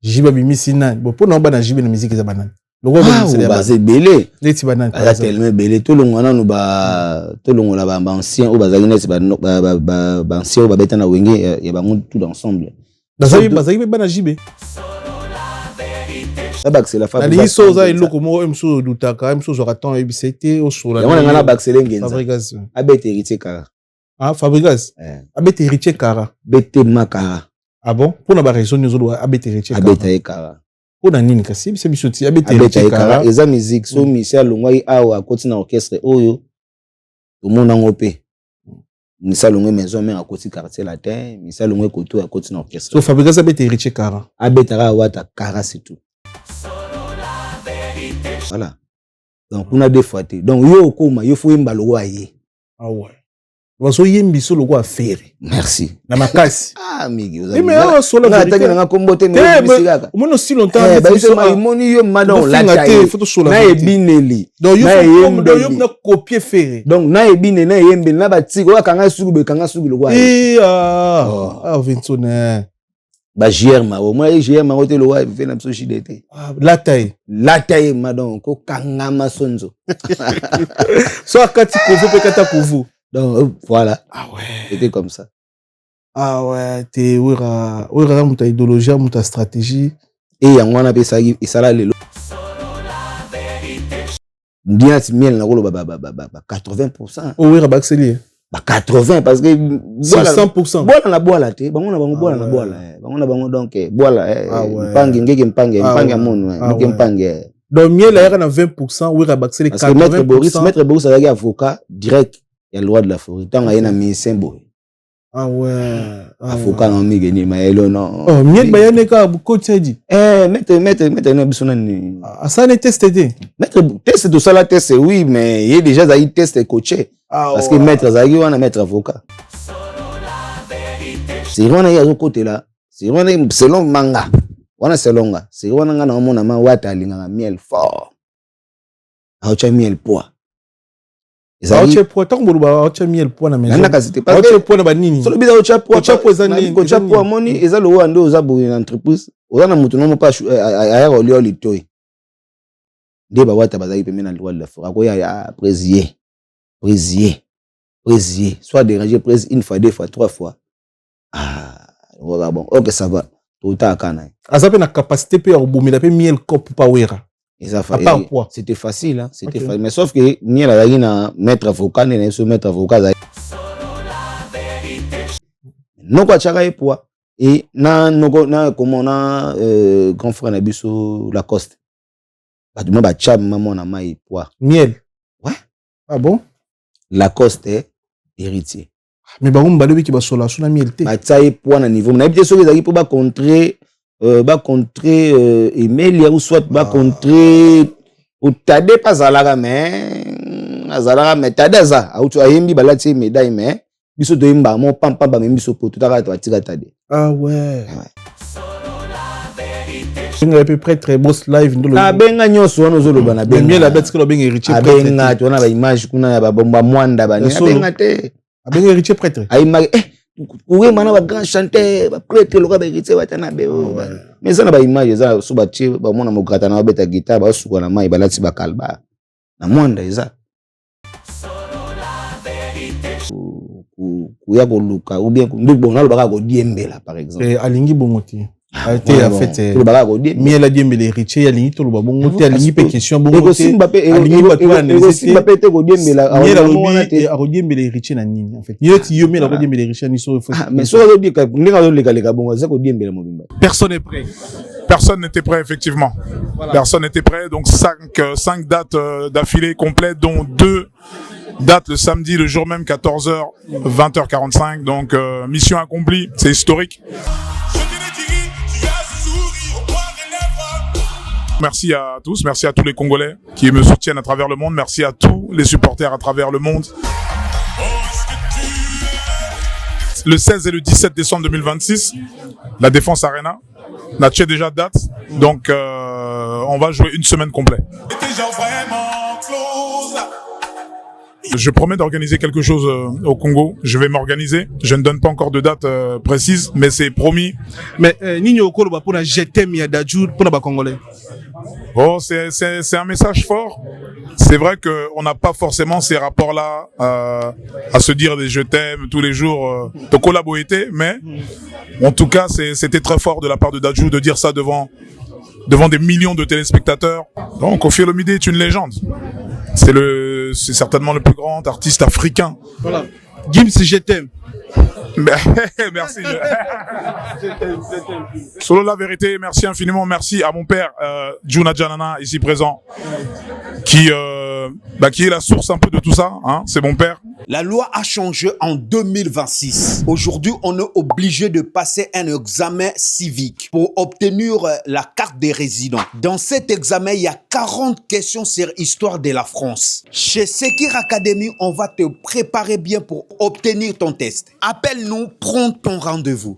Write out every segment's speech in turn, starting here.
Jiba Bimisina, pour nous, on Jiba la musique est banane. C'est belé. Les Tibanan. Tellement belé. Tout le monde a nous tout le monde a ancien ou bazalina c'est ancien ou babeta na wenge il y a tout ensemble. Bazali bana Jibe. C'est la fabrique. Les soza et lokomo emso dutaka emso zoraton ebisete au sur la. On a baxelé ngenza. Fabrigas. Abete héritier kara. Ah Fabrigas. Abete héritier kara. Bete makara. Ah bon? Pour na ba raison nous do abete héritier kara. Abete kara. Pour na nini kasi c'est bisoti abete héritier kara. Eza musique so Michel Longwai awa koti na orchestre oyo. Tout le monde en opé. Michel Longwai maison mais à côté quartier latin, Michel Longwai koto à côté na orchestre. So Fabrigas abete héritier kara. Abete wata kara c'est tout. Voilà. Donc, on a des fois. Donc, il faut un ballon. Ah ouais. On va yembi sur le roi faire. Merci. Na makasi. Ah, Migi. Mais on sur la vérité. On a aussi longtemps. Madame, la photo sur la vérité. Donc, il faut copier faire. Donc, na ebine na yembe na bati ko kanga sugu le roi. Ah, Vincent. Ba GR au moins GR hotel le roi fait na biso chidete. La taille madame ko kanga masonzo. So akati kovo pe kata kovo. Donc voilà. Ah ouais. C'était comme ça. Ah ouais, t'es ouira muta idéologie, muta stratégie. Et yangwana pe ça isala lelo. Ndiya ti miel na rolo ba 80%. Ouira baxeli. 80 parce que 100%. Bola na bola te, bango na bango bola na bola. Bango na bango donc bola mpangi ngeke mpangi amono, ngeke mpangi. Donc miel a na 20%, ouira baxeli 80%. Maître Boris a avocat direct. Il y a le droit de la forêt. Tant qu'il y a un ministre symbole. Ah ouais. Avocat en migeni, mais il non. Oh, miel bayane ka côté dit. Maître na bisonani. Ah ça n'est testé. Maître test de ça la test oui, mais il y a déjà des tests coachés. Parce que maître Zagui on a maître avocat. C'est vraiment il y a un côté là. C'est vraiment selon manga. On a selon nga. C'est vraiment nga na mona ma wata linga miel fort. Aocha miel poa. Aocha poa tant boluba aocha miel poa na maison. Aocha poa na banini. Solo biza aocha poa zani. Aocha poa moni eza lo ando ozabu une entreprise. Oza na mutu no mo pa aya ko lio litoy. Ndeba wata bazali pe mena loi de la forêt. Akoya ya présier. Soit dérangé presse une fois, deux fois, trois fois. Ah, voilà bon. OK, ça va. Tout à kana. Azape na capacité pe obumila pe miel cop pa wera. C'était facile hein, c'était facile mais sauf que miel a na maître avocat ne so maître avocat. Non quoi chaka e poa et na comment na grand frère na biso Lacoste. Ba duma ba cham maman na mai poa. Miel. Ouais. Ah bon? Lacoste est héritier. Mais ba umba lebi ki ba sola sona miel te. Ba tsaye poa na niveau. Na biso ezaki po ba contrer Emilia ou soit ba contrer ou tade pas azalaka mais tade za auto ayembi balati médaille mais biso to yimba mo pampa ba membi so poto taka to atika tade. Ah ouais. Benga pe prêtre boss live ndolo. Ah benga nyoso wana zoloba na benga. Miel la bête que lo benga héritier prêtre. Benga to na ba image kuna ya ba bomba mwanda ba ni benga te. Benga héritier prêtre. Ay oui, maintenant, les grands chanteurs, les prêtres, les rabbins, mais ça n'a pas d'image, ça, sous bâti, bah, mon amour, quand on a bête à guitare, bah, sous la main, il va là, tu vas calba. Na monde, ça. Kuya ko luka, ou bien, nous, bon, on a le baga ko diembe, là, par exemple. Alingi Bongoti. A été, en fait, miel a diembe les riches, alingi tout le Bongoti, alingi pe question, Bongoti. Alingi batouan, Mbappé était ko diembe, là, miel a diembe les riches, na nini, en fait. Yo miel a diembe les riches, ni so. Mais so, on dit que, les bon, ça ko diembe, la mobimba. Personne n'est prêt. Personne n'était prêt, effectivement. Voilà. Personne n'était prêt. Donc, 5 dates d'affilée complètes, dont 2 dates le samedi, le jour même, 14h, 20h45. Donc, mission accomplie. C'est historique. Merci à tous. Merci à tous les Congolais qui me soutiennent à travers le monde. Merci à tous les supporters à travers le monde. Le 16 et le 17 décembre 2026, la Défense Arena. On a déjà date, donc on va jouer une semaine complète. Je promets d'organiser quelque chose au Congo. Je vais m'organiser. Je ne donne pas encore de date précise, mais c'est promis. Mais Nino Okolo pour la GTM Yadajou pour la Congolais. Oh, c'est un message fort. C'est vrai que on n'a pas forcément ces rapports-là à se dire des je t'aime tous les jours. De collaborer, mais en tout cas, c'était très fort de la part de Dadju de dire ça devant des millions de téléspectateurs. Donc, Koffi Olomide est une légende. C'est certainement le plus grand artiste africain. Voilà. Gims, je t'aime. Merci. Solo la vérité, merci infiniment. Merci à mon père, Juna Janana, ici présent, qui est la source un peu de tout ça. Hein, c'est mon père. La loi a changé en 2026. Aujourd'hui, on est obligé de passer un examen civique pour obtenir la carte des résidents. Dans cet examen, il y a 40 questions sur l'histoire de la France. Chez Sekir Academy, on va te préparer bien pour obtenir ton test. Appelle-nous, prends ton rendez-vous.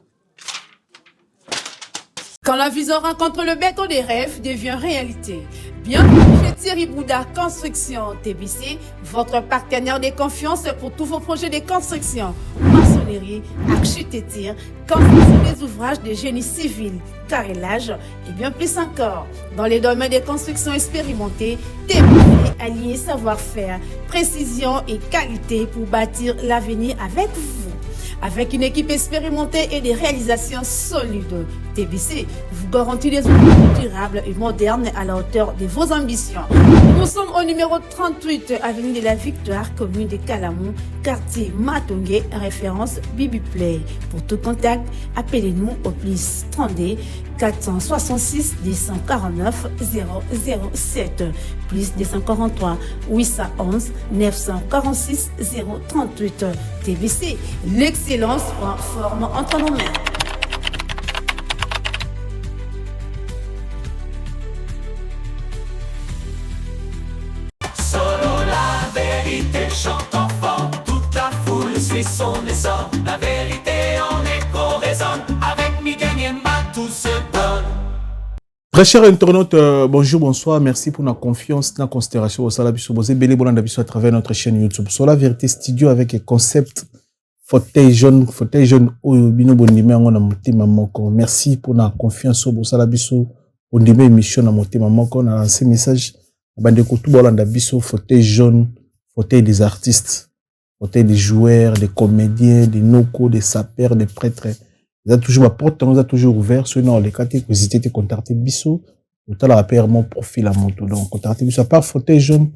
Quand la vision rencontre le béton des rêves devient réalité. Bienvenue chez Thierry Bouda Construction TBC, votre partenaire de confiance pour tous vos projets de construction, maçonnerie, architecture, construction des ouvrages de génie civil, carrelage et bien plus encore. Dans les domaines des constructions expérimentées, TBC allié savoir-faire, précision et qualité pour bâtir l'avenir avec vous. Avec une équipe expérimentée et des réalisations solides, TBC vous garantit des outils durables et modernes à la hauteur de vos ambitions. Nous sommes au numéro 38, avenue de la Victoire, commune de Kalamou, quartier Matongé, référence Bibi Play. Pour tout contact, appelez-nous au plus 32 466 249 007 plus 243 811 946 038. TBC, l'excellence prend forme entre nos mains. Solo la vérité chante enfant, toute la foule suit son essor. La vérité en écho résonne, avec Miguel Niemba tout se donne. Très chers internautes, bonjour, bonsoir, merci pour la confiance, la considération au Salabiso. Vous êtes bénévole à travers notre chaîne YouTube. Sur la vérité studio avec un concept fauteuil jaune, au bino bondime on a monté mamoko. Merci pour la confiance au Salabiso. Bondime émission à monté mamoko. On a lancé message. Bande tout bolanda biso fauteuil jaune, fauteuil des artistes, fauteuil des joueurs, des comédiens, des noko, des sapeurs, des prêtres. Ils ont toujours ma porte, on a toujours ouvert. Sinon, les cartes que vous étiez contactés biso, tout à l'heure, mon profil à moto. Donc, contactez biso. À part fauteuil jaune,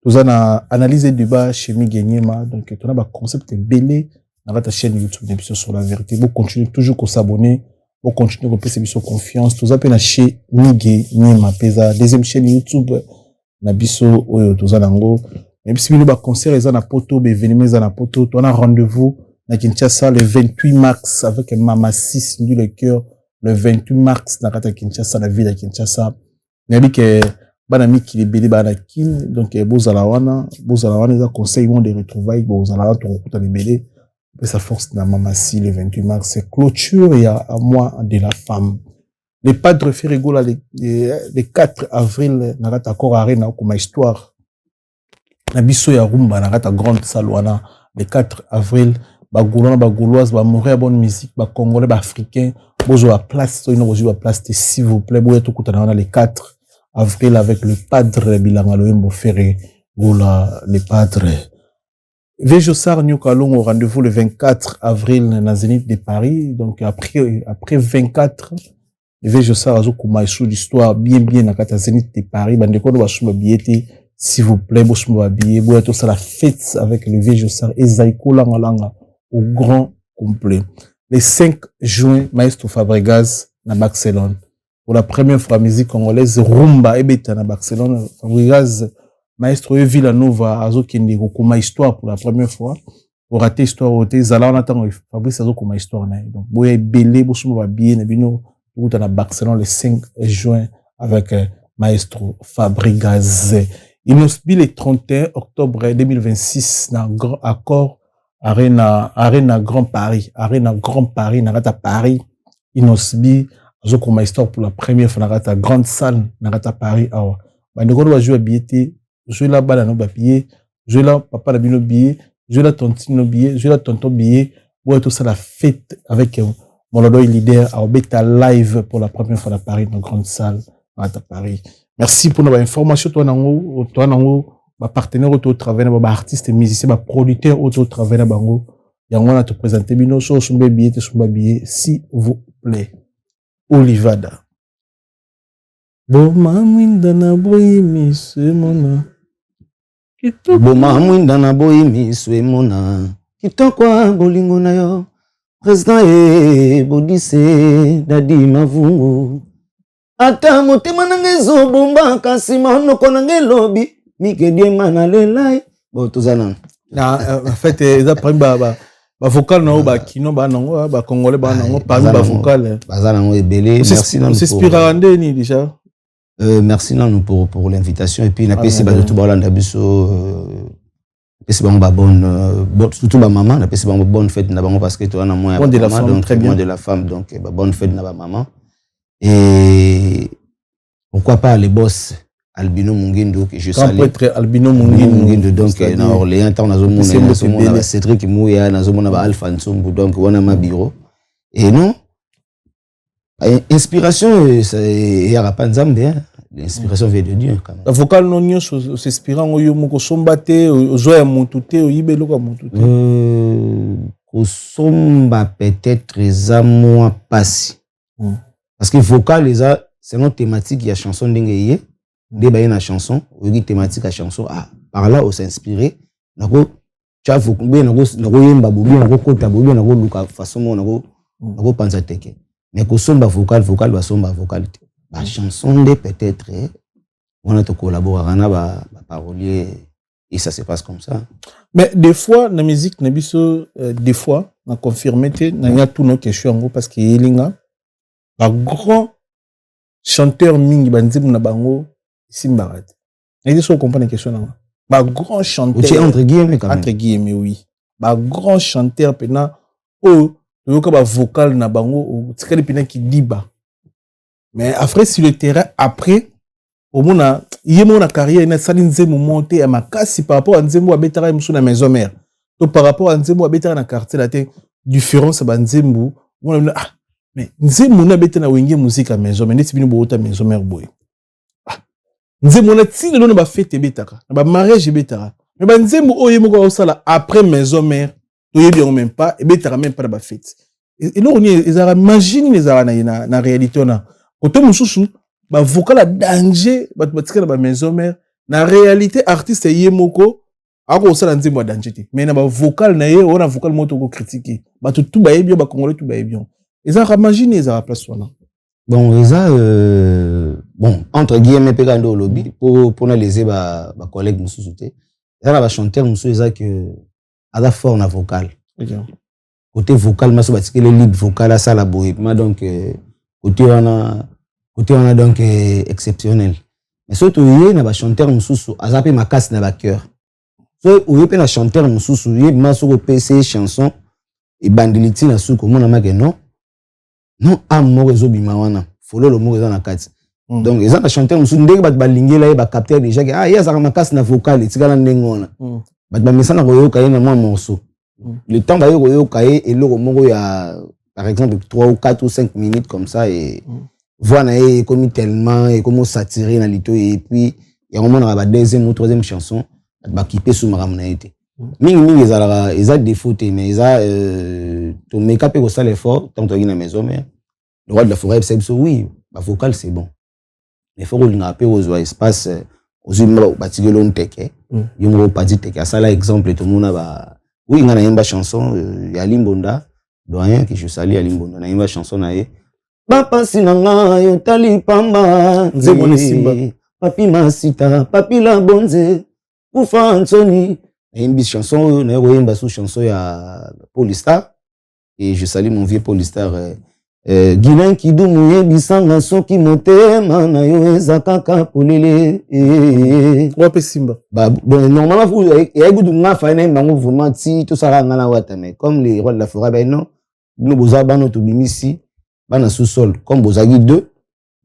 nous avons analysé du bas chez Miguel. Donc, tu as un concept belé dans ta chaîne YouTube d'émission sur la vérité. Vous continuez toujours à s'abonner. Vous continuez à passer biso confiance. Tout ça, peut chez Miguel Pesa. Deuxième chaîne YouTube, na biso, tout ça, nango. Même si nous, concert, ils ont un poto, événement, ils ont un poto. Tu as un rendez-vous. Na Kinshasa le 28 mars avec Mama 6 du le cœur le 28 mars na kata Kinshasa la ville de Kinshasa nabi que banami qui les belé banakin donc bozala wana za conseil de retrouvailles bozala wana to les belé et sa force na Mama 6 le 28 mars c'est clôture et à mois de la femme les padres Ferrigo là le 4 avril na kata encore arena comme histoire na biso ya rumba na kata grande salwana le 4 avril Bagoulois, bagouloises, ba mourir bonne musique, ba congolais, ba africains, bozo la place, la place, s'il vous plaît, bozo tout coutana les 4 avril avec le padre Bilangaloembo Ferré, goula, le padre. Vejosar Nyukalong au rendez-vous le 24 avril na Zénith de Paris, donc après 24, Vejosar Azokuma sous l'histoire bien na kata Zénith de Paris, bandeko no basuma biété, s'il vous plaît, bosuma billet, bozo tout ça la fête avec le Vejosar et Zaiko Langa. Au grand complet. Le 5 juin, Maestro Fabregas na Barcelone. Pour la première fois, musique congolaise, rumba ebeta na Barcelone. Fabregas, Maestro Villanova, azo kende kokoma histoire pour la première fois. Pour rater histoire ote, zala on attend Fabrice azo koma histoire na. Donc, boye belé, bosumo ba bien, na bino, ou na Barcelone le 5 juin avec Maestro Fabregas. Il nous dit le 31 octobre 2026, na grand accord Arena Grand Paris, Narata Paris, Inosbi, Azokoma histoire pour la première fois, Narata Grande Salle, Narata Paris, awa. Bandeko va jouer à billet, jouer là-bas dans nos papiers, je la papa la bino billet, je la tontino billet, je la tonton billet, pour tout ça la fête avec mon leader à Obeta live pour la première fois à Paris, dans une grande salle à Paris. Merci pour nos informations, toi, ma partenaire au travail, ma artiste, musicien, ma producteur au travail, na bango. Yango na te présenter bino so sumbe billet, s'il vous plaît. Olivada. Boma mwinda na boyi miswe mona. Boma mwinda na boyi miswe mona. Kitokwa bolingo na yo. Président Bodise dadi mavungu. Ata motema nange zobomba kasi monoko nange lobi. Mike diema na lelai. Bon, tozana. En fait, ça prend ba vocal na ba kino ba nango ba congolais ba nango parmi ba vocal. Bazana ngo ebele. Merci non. C'est inspirant ni déjà. Merci non pour l'invitation et puis na pesi ba tout ba landa biso pesi ba bonne surtout ba maman na pesi ba bonne fête na bango parce que toi na moi de la femme donc très bien de la femme donc ba bonne fête na ba maman et pourquoi pas les boss Albino Mungindo que je salue. Prêtre Albino Mungindo donc na Orléans tant na zomona Cédric Mouya na zomona ba Alpha Nsombu donc wana ma bureau et non inspiration c'est ya Rapanzambe l'inspiration vient de Dieu quand même. La vocale non nyonso s'inspirant oyo moko sombate ozoya mutute oyibelo ka mutute. Kosomba peut-être za moi passé. Parce que vocal c'est une thématique ya chanson ndenge débat na chanson oyi thématique à chanson par là on s'inspirer nako chafu kumbe nako yemba bobi nako kota bobi nako luka façon nako panza teke mais ko somba vocal ba somba vocal ba chanson de peut-être on a te collaborer na ba parolier et ça se passe comme ça. Mais des fois la musique na biso des fois na confirmer te na ya tout nos questions parce que yelinga ba grand chanteur mingi banzimu na bango Simbarat. Et ça, on comprend la question là. Bah, grand chanteur. Entre guillemets, quand même. Entre guillemets, oui. Bah, grand chanteur, pena, le vocal na bango, c'est quelqu'un qui dit bah. Mais après, sur le terrain, après, au moins, il y a mon carrière, il y a une zémo monté à ma casse, par rapport à un zémo à Betara et la maison mère. Donc, par rapport à un zémo à Betara dans le quartier, la différence, c'est un zémo. Mais zémo na Betara na musique à maison, mais n'est-ce pas une maison mère boy. Nzembo na tine lo na ba fête betaka na ba mariage betaka mais ba nzembo oyo moko osala après maison mère to yebi on même pas et betaka même pas na ba fête et non on ezara imagine les ara na réalité na côté mususu ba vocal a danger ba batika na ba maison mère na réalité artiste yemoko ako osala nzembo a danger mais na ba vocal na ye on a vocal moto ko critiquer ba tout ba yebi ba congolais tout ba yebi ezara imagine ezara place wana. Bon, bon, entre guillemets, pegando lobby, pour nous léser, ma collègue Moussou Souté, il y a un chanteur Moussou, il y a que, à fort na vocal. Côté vocal, ma soeur, le lead vocal, à ça, la bohème, donc, côté on a donc, exceptionnel. Mais surtout, il y a un chanteur Moussou, à zappé ma casse, na cœur. So, il y a un chanteur Moussou, il y a ma soeur, PC, chanson, et bandiliti, na sou, comme on a marqué, non? Non, amour et zobima wana. Follow le mot na kati. Donc, ils ont chanté un sondé, ba lingela et ba capter déjà. Ah, il y a ça makas na vocal, et tigala ndengona. Ba message na royo kaye na moi morceau. Le temps ba royo kaye et le mot ya par exemple 3 ou 4 ou 5 minutes comme ça et voix na comme tellement et comment s'attirer na lito et puis il y a un moment dans la deuxième ou troisième chanson ba kipé sous maramna été. Mingi ils ont des fautes mais ils ont ton make-up et ça l'effort tant que na maison mais le roi de la forêt c'est oui ba vocal c'est bon mais faut qu'on appelle aux espace aux humains batigelo nteke yongo padi teke ça là exemple tout le monde ba oui ngana yemba chanson ya Limbonda doyen que je salue à Limbonda na yemba chanson na ye papa sinanga yo tali pamba nzembo simba papi masita papi la bonze kufa Anthony une chanson na yemba sous chanson ya Polistar et je salue mon vieux Polistar Guilain qui doume bisanga soki motema na yo ezakaka polele wape simba bah normalement vous et goudou nga fa na bango vraiment ti tout ça nga na wata mais comme les rois de la forêt ben non nous boza bano to bimisi bana sous sol comme bozagi 2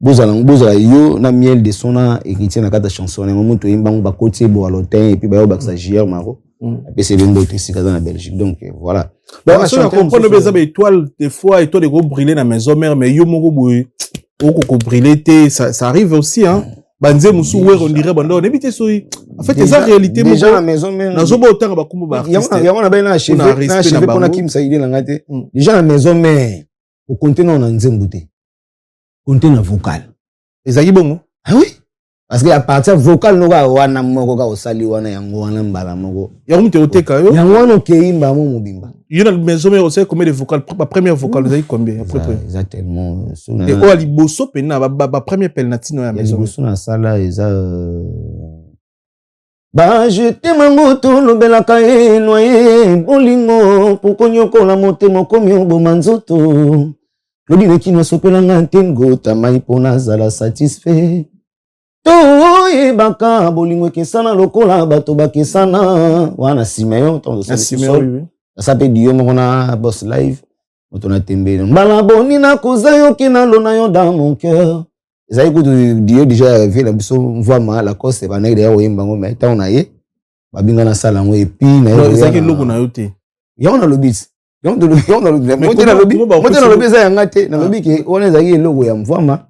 bozala yo na miel de sona héritier na kata chanson na moment imbango ba côté bo alotin et puis ba yo ba stagiaire maro et c'est bien d'autres ici dans la Belgique donc voilà bah ça comprendre besoin étoile des fois étoile de gros briller na maison mère mais yo moko boy oko briller ça arrive aussi hein banze musu on dirait bando on évite ça en fait c'est la réalité déjà la maison mère na zobo autant ba kumba ba ya na bana chef na chef pour na kim ça il est là ngate déjà la maison mère au contenant na nzembuté contenant vocal ezaki bongo ah oui parce que à partir vocal no ga wana moko ga osali wana yango wana mbala moko ya mute oteka yo yango wana keimba mo mobimba yo na maison mère aussi combien de vocal la première vocale ezaki combien après exactement et o ali bosso pena ba première pelnatino ya maison bosso na sala eza ba jeté mango to lobelaka e noyer bolingo pokonyokola motema komi oboma nzoto lodi nekino sopelanga ntengo tamai pona zala satisfait to yebaka bolingo ekesana lokola bato bakesana wana simeyo to simeyo ça peut dire moko na boss live moto na tembele mbala boni na koza yo kinalo na yo dans mon cœur ezali kutu dio déjà arrivé na biso mvama la cause ba na ide oyemba ngo mais ta na ye babinga na sala ngo epi na yo ezaki loko na yo te yo na lobit yo na lobit mo na lobit za yanga te na lobit ke ona ezaki logo ya mvama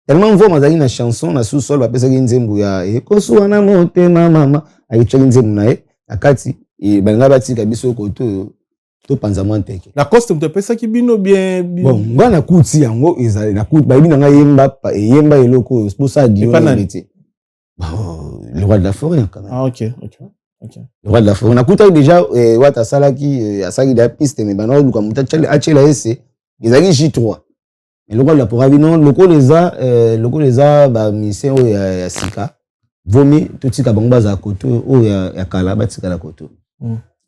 tellement mvama zali na chanson na sous sol ba pesa ki nzembu ya ekosu wana motema mama ayichaki nzembu na ye akati et ben là batika biso koto to panza mwanteke la coste te pesa ki bino bien bon ngana kuti yango ezali na kuti ba bino nga yemba eloko pour ça dire vérité le roi de la forêt quand même ah OK le roi de la forêt on a kuta déjà wata salaki asaki da piste mais bana luka muta achela ese ezali J3 mais le roi de la forêt bino loko leza ba mission ya sika vomi totika bango baza koto o ya kala batika la koto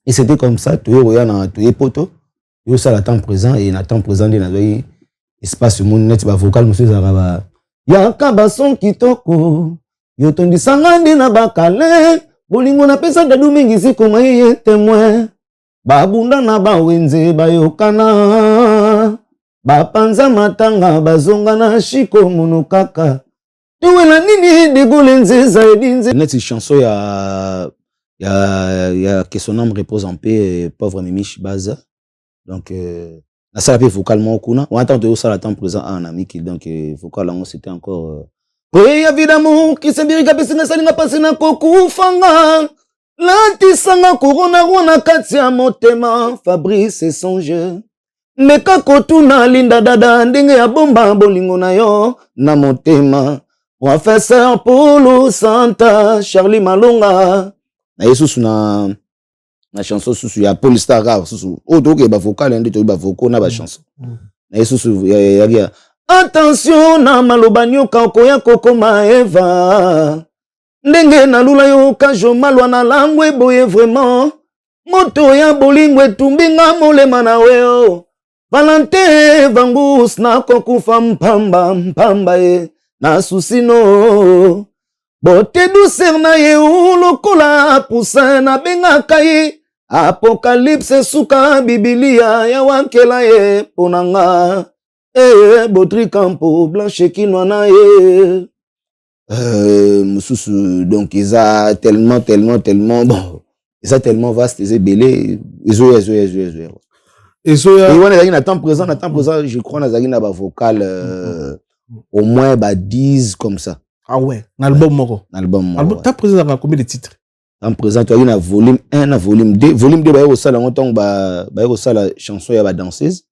et c'était comme ça tu es na tu es poto yo ça la temps présent et na temps présent de na zoyi espace monde net ba vocal monsieur zaraba ya kaba son kitoko yo tondi sangandi na bakale bolingo na pesa dadu mingi sikoma ye témoin babunda na bawenze bayokana bapanza matanga bazonga na shiko munukaka tuwela nini de golenze zaidinze net chanson ya que son âme repose en paix pauvre Mimi Baza donc la salle peu vocalement kuna on attend de ça la temps présent en ami qui donc vocalement c'était encore oui évidemment qui se birika pesina salinga pasina kokufanga lantisanga corona wana kati ya motema Fabrice songe meka kotuna linda dada ndenge ya bomba bolingo na yo na motema professeur Paulo Santa Charlie Malonga na yesusu na chanson susu ya Paul Star susu oto ke ba vocal ende to ba vocal na ba chanson na yesusu ya attention na maloba nyoka koya kokoma Eva ndenge na lula yo kajo malwa na langwe boye vraiment moto ya bolingo etumbinga molema na weo Valente vangus na kokufa mpamba ye na susino bote douceur na ye ulokola poussin na bengaka ye apocalypse suka bibilia ya wankela ye ponanga botri campo blanche kinwa na ye mususu donc isa tellement bon isa tellement vaste c'est belé ezo et on est dans temps présent je crois na zaki na ba vocal au moins 10 comme ça. Ah ouais, l'album moko. Album. T'as présenté dans combien de titres? En présent, tu as une volume 1, na volume 2. Volume 2 ba ça la longtemps ba ça la chanson ya ba danseuse.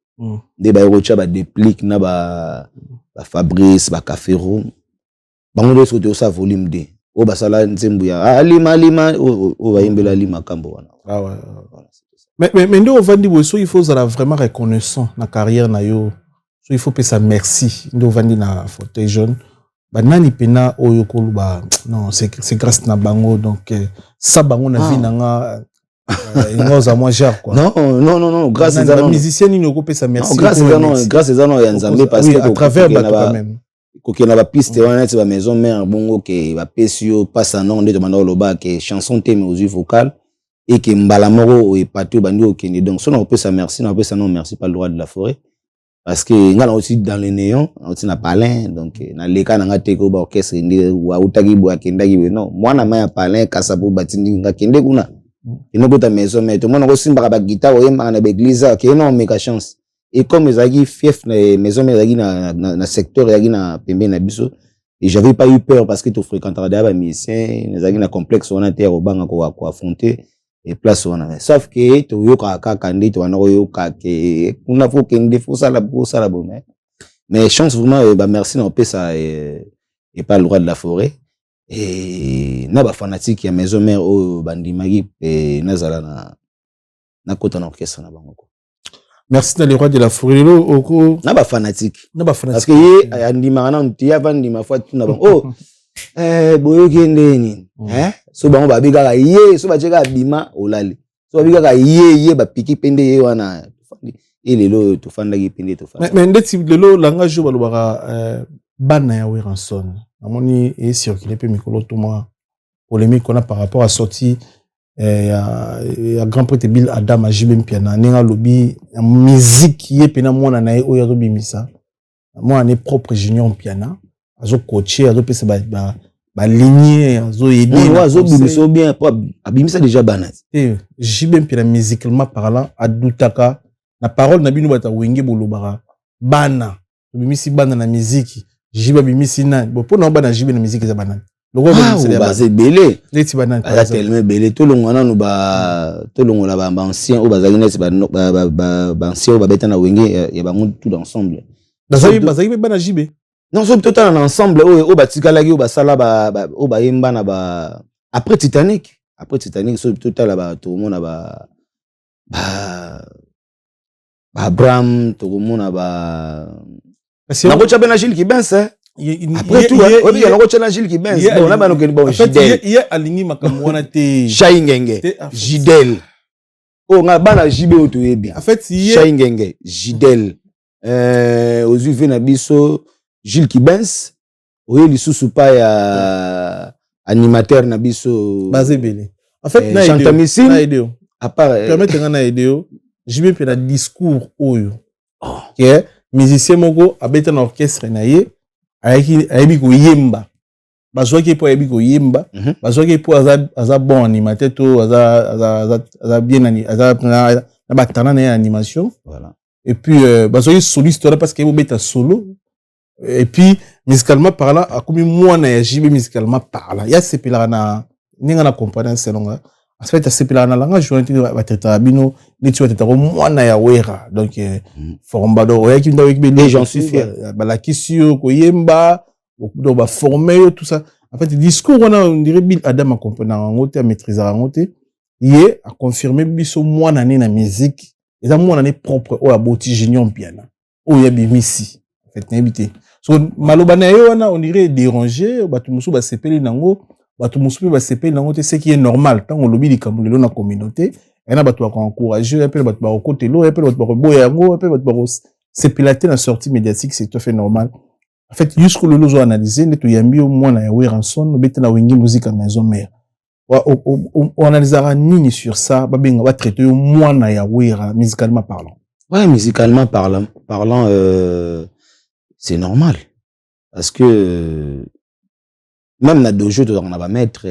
De ba rocha ba déplique na ba Fabrice, ba Cafero. Ba ngo so de ça volume 2. O ba sala nzembu ya alima o ba imbela lima kambo wana. Ah ouais. Mais ndo ovandi boso il faut ça vraiment reconnaissant na carrière na yo. So il faut payer ça merci. Ndo ovandi na fauteuil jaune. Banani pena oyo koluba non c'est grâce na bango donc ça bango na vie nanga ngoza moi gère quoi. Non grâce à la musicienne il ko pesa merci. Grâce à non ya nzambe parce que à travers quand même. Koki na ba piste wana ti ba maison mère bongo ke ba pesio passe non de demanda loba ke chanson thème aux vocales et que mbala moko o epatu bandi okende donc so na ko pesa merci na ko pesa non merci pas le roi de la forêt parce que nga aussi dans le néon aussi na palin donc na leka na nga teko ba orchestre ndi wa utaki bo akendaki non moi na ma palin kasapo batindi nga kende kuna inoko ta maison mais tout monde ko simba ba guitare oyemba na église ke non meka chance et comme ezaki fief na maison mais ezaki na secteur ezaki na pembe na biso et j'avais pas eu peur parce que tu fréquenteras des musiciens ezaki na complexe on a terre au banga ko affronter et place on a sauf que to yoka kaka ndi to wana yoka ke kuna faut kende faut ça la bon mais chance vraiment bah merci non pe ça et pas le roi de la forêt et na ba fanatique ya maison mère au bandimagi et nazala na kota na orchestre na bango. Merci dans le roi de la forêt oko na ba fanatique parce que ye andima na ntia bandima fois tout na bango oh boyo kendeni so bango ba bika ye so ba cheka bima olali so ba bika ye ba piki pende ye wana lelo to fanda ki pende to fanda mais ndeti lelo langage ba lobaka bana ya Weranson amoni et circuler pe mikolo to moi polémique on a par rapport à sortie ya grand prêtre Bill Adam a jibem piana ninga lobi musique ye pena mwana na ye oyo azobimisa moi ne propre junior piana azo coacher azo pesa ba lignée azo aider azo bimisa bien abimisa déjà banat jibem piana musicalement parlant adutaka na parole na bino bata wenge bolobara bana bimisi bana na musique jiba bimisi na bo pona bana jibe na musique za bana loko bimisa belé leti bana ala tellement belé to longwana no ba to longola ba ancien o bazali neti ba ancien o ba beta na wenge ya ba tout ensemble bazali bana jibe non so total ensemble o batikala ki o basala o ba yemba na ba après Titanic so total ba to mona ba Abraham to mona ba na ko chabena Gilles Kibens après tout o bi na ko chabena Gilles Kibens bon na ba no ken bon Gidel ye alingi makambo wana te Shaingenge Gidel o nga bana jibe o to yebi en fait Shaingenge Gidel ozu na biso Gilles Kibens oye lisusu pa ya animateur na biso bazebele en fait na ideo à part permettre na ideo jibe pe na discours oyo que musicien moko abeta na orchestre na ye ayebi ko yemba bazwaki po ayebi ko yemba bazwaki po aza bon animateur to aza bien na batana na animation voilà et puis bazwaki soliste parce que beta solo et puis musicalement parlant a comme moi na jibe musicalement parlant ya sepela na ninga na comprendre selonga en fait sepela na langa journée ba teta bino ni tu teta ko moi na ya wera donc formado ya ki ndo et j'en suis fier ba la kisio ko yemba do ba former tout ça en fait discours on dirait Bill Adam a comprendre ngote a maîtriser ngote yé a confirmer biso moi na na musique et ça moi na propre o aboti génion piano o ya bimisi en fait n'habité so maloba na yo wana on dirait déranger batu musu ba sepeli nango batu musu ba sepeli nango te ce qui est normal tant on lobi likambo lelo na communauté et na batu ba encourager appel batu ba côté lo appel batu ba boya ngo appel batu ba sepelater na sortie médiatique c'est tout à fait normal en fait jusqu'au lelo zo analyser ne to yambi au moins na Weranson bete na wingi musique à maison mère on analysera nini sur ça ba benga ba traiter au moins na ya Wera musicalement parlant ouais musicalement parlant c'est normal parce que même na dojo on va mettre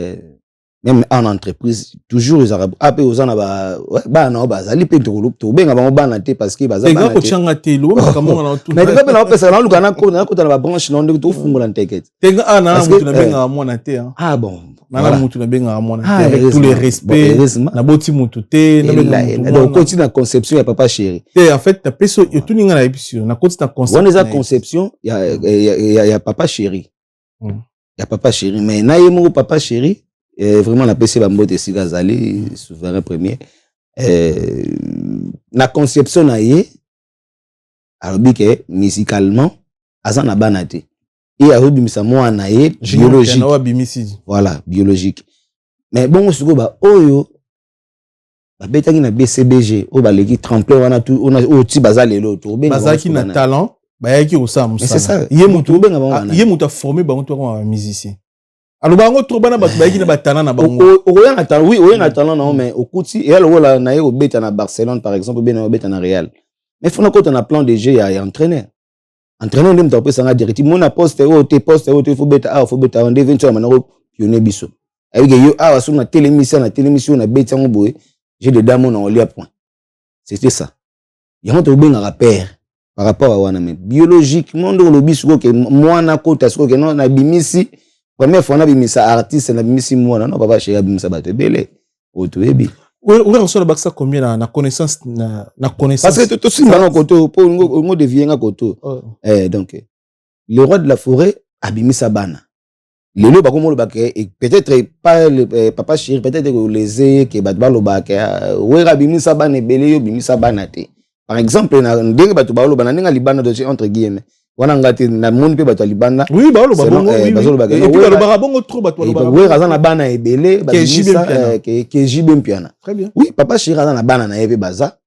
même en entreprise toujours les arabes après aux en ba ba na ba zali pe to benga ba ba na te parce que ba za ba na ko changa te lo makambo na tout mais tu peux na pesa na luka na ko na ba branche na ndeko to fungola nteket tenga ana mutu na benga mwana te ah bon na mutu na benga mwana te avec tous les respects na boti mutu te na benga donc continue la conception ya papa chéri te en fait ta peso yo tout ninga na épisode na continue ta conception on les a conception ya papa chéri ya papa chéri mais na yemo papa chéri vraiment la PC bambote siga zali souverain premier na conception na ye alobi ke musicalement azana banate et arobimisa mwana ye biologique voilà biologique mais bon siko ba oyo ba betaki na BCBG o ba leki tremplin wana tout on a oti bazalelo to ben bazaki na talent ba yaki osam ça ye mutu formé bango to comme musicien alors bango trop bana batu bayaki na batana na bango oya na talent oui oya na talent non mais okuti et alors là na ye obeta na Barcelone par exemple bien obeta na Real Mais faut qu'on a plan de jeu et entraîneur. Entraîneur on doit passer en direct. Mon poste il faut bêta on devient sur maintenant pionnier biso. Avec yo sur na télémission na bêta on boy. J'ai des dames on lia point. C'était ça. Il y a un truc bien rapport par rapport à wana mais biologiquement dans le biso que moi na kota que non na bimisi première fois na bimisa artiste na bimisi moi non papa chéri bimisa bato belé. Otoebi. Oui, on reçoit le bac ça combien na connaissance na connaissance. Parce que tout si maintenant koto pour on devient un koto. Donc le roi de la forêt abimisa bana. Le lo ba comme le bac et peut-être pas le papa chéri peut-être que les que ba lo bac ouais abimisa bana belé yo bimisa bana te. Par exemple na ndenge bato ba lo bana ninga libana de entre guillemets. Wana ngati na monde pe bato libana. Oui ba lo ba bongo oui. Et puis le ba bongo trop bato lo ba. Oui raza na bana ebele ba bimisa que jibe mpiana. Très bien. Oui papa chéri raza na bana na yebe baza.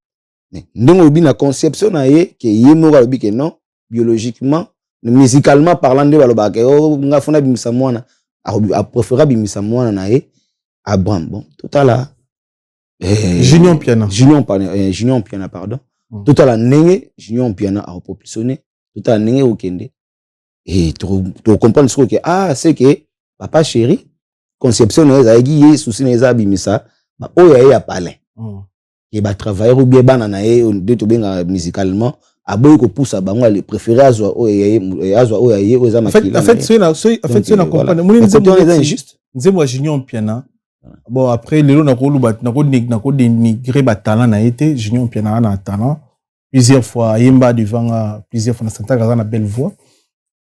Mais ndenge obi na conception na ye que yemo ga lobi que non biologiquement musicalement parlant de baloba que o nga fona bimisa mwana a préférer bimisa mwana na ye Abraham bon tout à la Junior Piana pardon tout à la nenge Junior Piana a propulsionné tout à la nenge okende et tu comprendre ce que c'est que papa chéri conception na ezagi souci na ezabimisa ba oya ya palais et ba travailler ou bien bana na ye de to benga musicalement aboy ko poussa bango les préférer azwa oya oza makila. En fait c'est na comprendre moni injuste nzembo Junior Piana. Bon après lelo na ko luba na ko dénigrer ba talent na été Junior Piana na talent plusieurs fois yemba devant plusieurs fois na santa na belle voix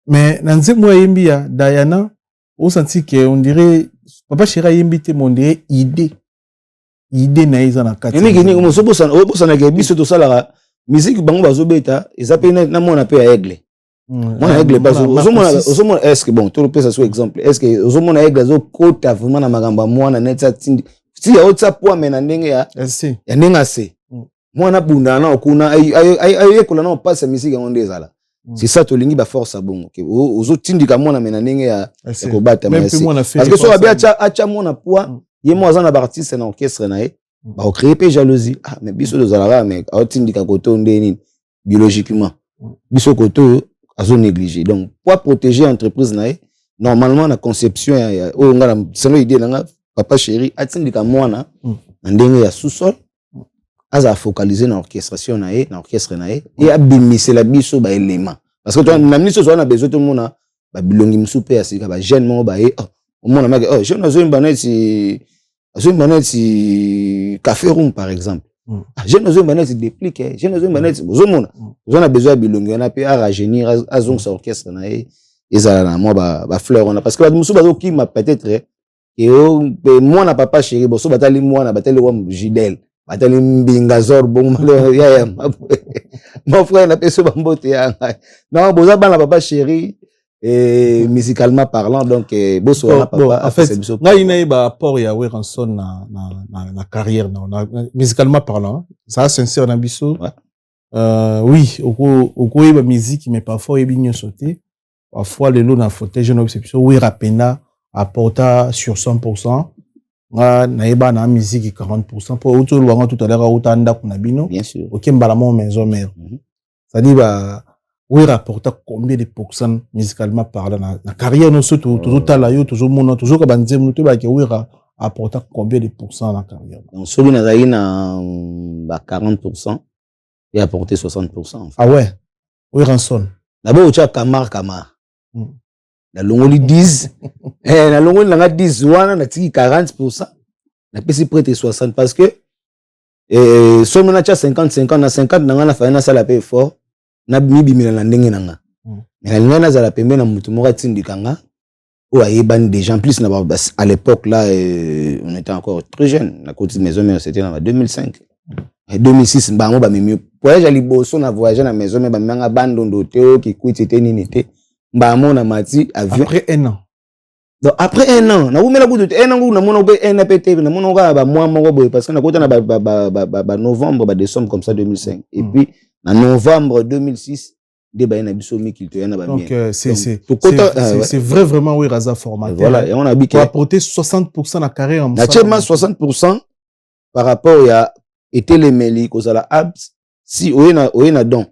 mais na nzembo yembi ya Diana on sentit que on dirait papa chéri yembi te mon dirait idée na iza na kati ni comme so bosana ke biso to sala musique bango bazobeta ezape na mona pe ya aigle mona aigle bazo ozomona est-ce que bon tout le pesa sur exemple est-ce que ozomona aigle zo kota vraiment na magamba mwana netsa tindi si ya otsa poa mena ndenge ya ndenge se mwana bunda na okuna ay kola na passe musique ngonde ezala c'est ça to lingi ba force bongo que ozo tindika mwana mena ndenge ya ko bata merci parce que so abi acha mwana poa yemo azana ba artiste na orchestre na ye ba créer pe jalousie mais biso de zalaka mais otindika koto ndeni biologiquement biso koto azo négliger donc pour protéger entreprise na ye normalement la conception ya o ngala selo idée nga papa chéri atindika mwana ndenge ya sous-sol aza focaliser na orchestration na ye na orchestre na ye et abimise la biso ba élément parce que toi na ministre so na besoin tout mona ba bilongi msupe ya sika ba jeune mo ba ye o mona maki jeune azo imbaneti café room par exemple jeune azo imbaneti déplique jeune azo imbaneti ozo mona ozo na besoin bilongi na pe à rajeunir azong sa orchestre na ye ezala na mo ba fleur on a parce que ba musu bazo ki ma peut-être et moi na papa chéri boso batali moi na batali wa Gidel batali mbinga zor bon ya mon frère na peso bambote ya non boza bana papa chéri et musicalement parlant donc boso na papa en fait nga ina ba apport ya Weranson na carrière na musicalement parlant ça sincère na biso oui oko ba musique mais parfois e binyo sauter parfois le lot na fauteuil jeune obsession oui rapena apporta sur 100%. Na eba na musique 40% pour auto luanga tout à l'heure autant nda kuna bino bien sûr OK mbala mon maison mère ça dit ba oui rapporta combien de pourcents musicalement parlant na carrière no surtout toujours tala yo toujours mon toujours ka banzemu to ba ke oui apporta combien de pourcents na carrière donc celui na zaï na ba 40% et apporter 60% ah ouais oui ranson d'abord tu as Kamar na longoli 10 na longoli na 10 wana na tiki 40% na pesi près de 60 parce que so mona cha 50 na 50 na na fa na sala pe fort na bimibimela na ndenge nanga mais na ngana za la pembe na mutu moko tindikanga o ayebani déjà en plus na à l'époque là on était encore très jeune na côté maison mais c'était en 2005 et 2006 bango ba mimi voyage ali boso na voyager na maison mais ba manga bandondo teo ki kwiti nini te mbamo na mati avion après un an donc après un an na umela kudu un an na mona be un APT na mona ka ba mois moko boy parce que na kota na ba novembre ba décembre comme ça 2005 et puis en novembre 2006 de ba na biso mi kilto yana ba donc c'est vrai vraiment oui Raza formateur voilà et on a dit pour apporter 60% la carrière naturellement 60% par rapport à était les meli kozala abs si oye na don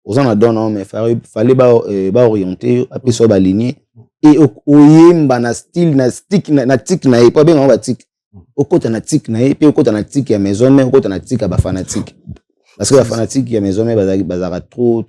oza na don non mais fallait ba orienter après so ba aligner et oyemba na style na stick na tic na pas bien on va tic okota na tic na et puis okota na tic ya maison mais okota na tic ya ba fanatique parce que la fanatique ya maison mais bazaka trop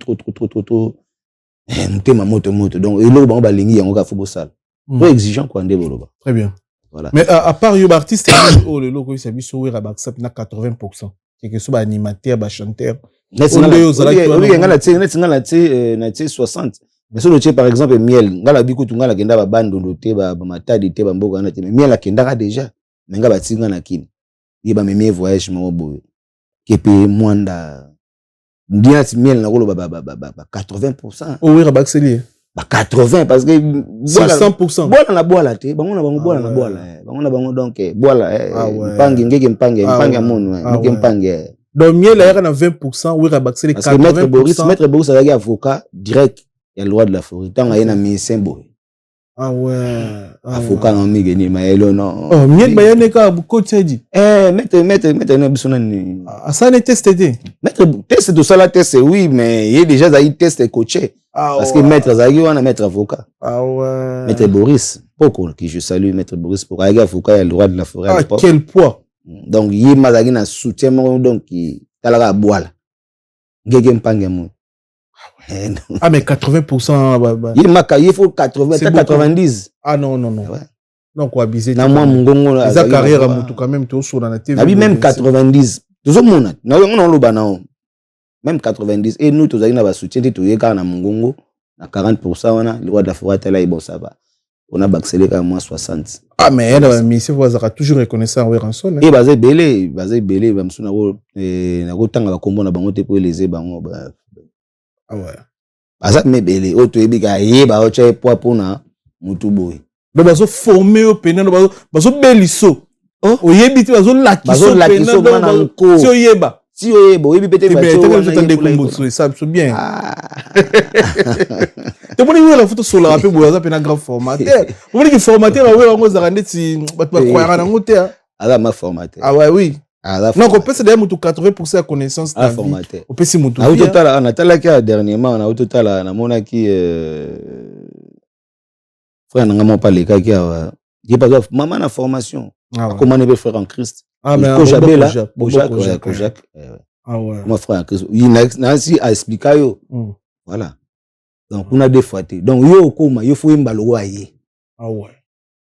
mutema moto donc eloko bango balingi yango ka football sale trop exigeant quoi nde boloba. Très bien. Voilà. Mais à part yo artiste oh le logo c'est biso wera ba accept na 80% que soit animateur ba chanteur na 60 mais so le par exemple miel ngala bikutu ngala kenda ba bando te ba matadi te ba mboka na te miel akendaka déjà mais nga batinga na kini yeba memie voyage mo boye kepe mwanda ndia ti miel na kolo ba 80% o wera ba accélé ba 80 parce que 100% bola na bola te bango na bango bola na bola bango na bango donc bola mpangi ngeke mpangi amono ngeke mpangi donc miel a na 20% wera ba accélé 80%. Parce que maître Boris avec avocat direct il y a le droit de la forêt tant il y a un médecin boy avocat en migeni maelo non oh miel ba yane ka ko tedi maître na bisona ni ça ne testé maître test de ça la test oui mais il y a déjà ça test coaché parce que maître Zagi wana maître avocat maître Boris Poko qui je salue maître Boris Poko avec avocat il y a le droit de la forêt quel poids donc il y a mazagi na soutien donc qui talaka boala ngeke mpange mo ah mais 80% il faut 80 90 ah non ouais. Non quoi abuser na moi mungongo la carrière à mutu quand même to sur na TV na même 90 tout mona na on lo bana même 90 et nous tozali na ba soutien te toyeka na mungongo na 40% wana le roi de la forêt là et bon ça va on a accéléré à moins 60 ah mais elle mais c'est vous toujours reconnaissant ouais rançon et basé belé ba msuna ko na ko tanga ba kombo na bango te po les bango ba ah ouais asa me belé o to ebika yeba o cha poa pona mutu boy donc bazo former au pénal bazo beliso o yebi ti bazo lakiso pénal si o yeba oyebi pete ba cho wana kumbuso ça c'est bien te poni wela photo sur la rapé boza pena grand formateur on dit que formateur wa wela ngo za ndeti ba croire na ngote ala ma formateur ah ouais oui non on peut se dire mutu 80% connaissance à formateur on peut si mutu au total on a talaki dernièrement on a au total na mona ki frère nga mo parler ka ki qui pas maman na formation comment ne peut faire en Christ ah mais Kojak ah ouais mon frère en Christ il n'a si à expliquer yo voilà donc on a des fois donc yo koma yo faut mbalo aye ah ouais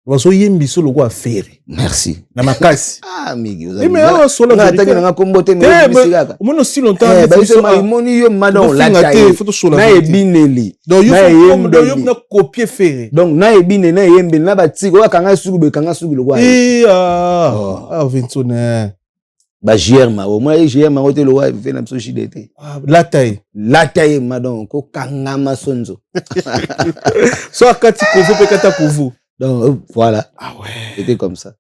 waso yembi so loko affaire merci na makasi ah migi mais on solo na attaquer na kombote mais bisigaka on aussi longtemps ba so ma moni yo madon la taille na ebineli donc yo na copier faire donc na ebine na yembe na batiko bakanga suku loko aye ah Vincent ba germa au moins germa ote lo wa fait na biso chidete la taille madon ko kanga masonzo so akati kovo pe kata kovo donc voilà ah ouais c'était comme ça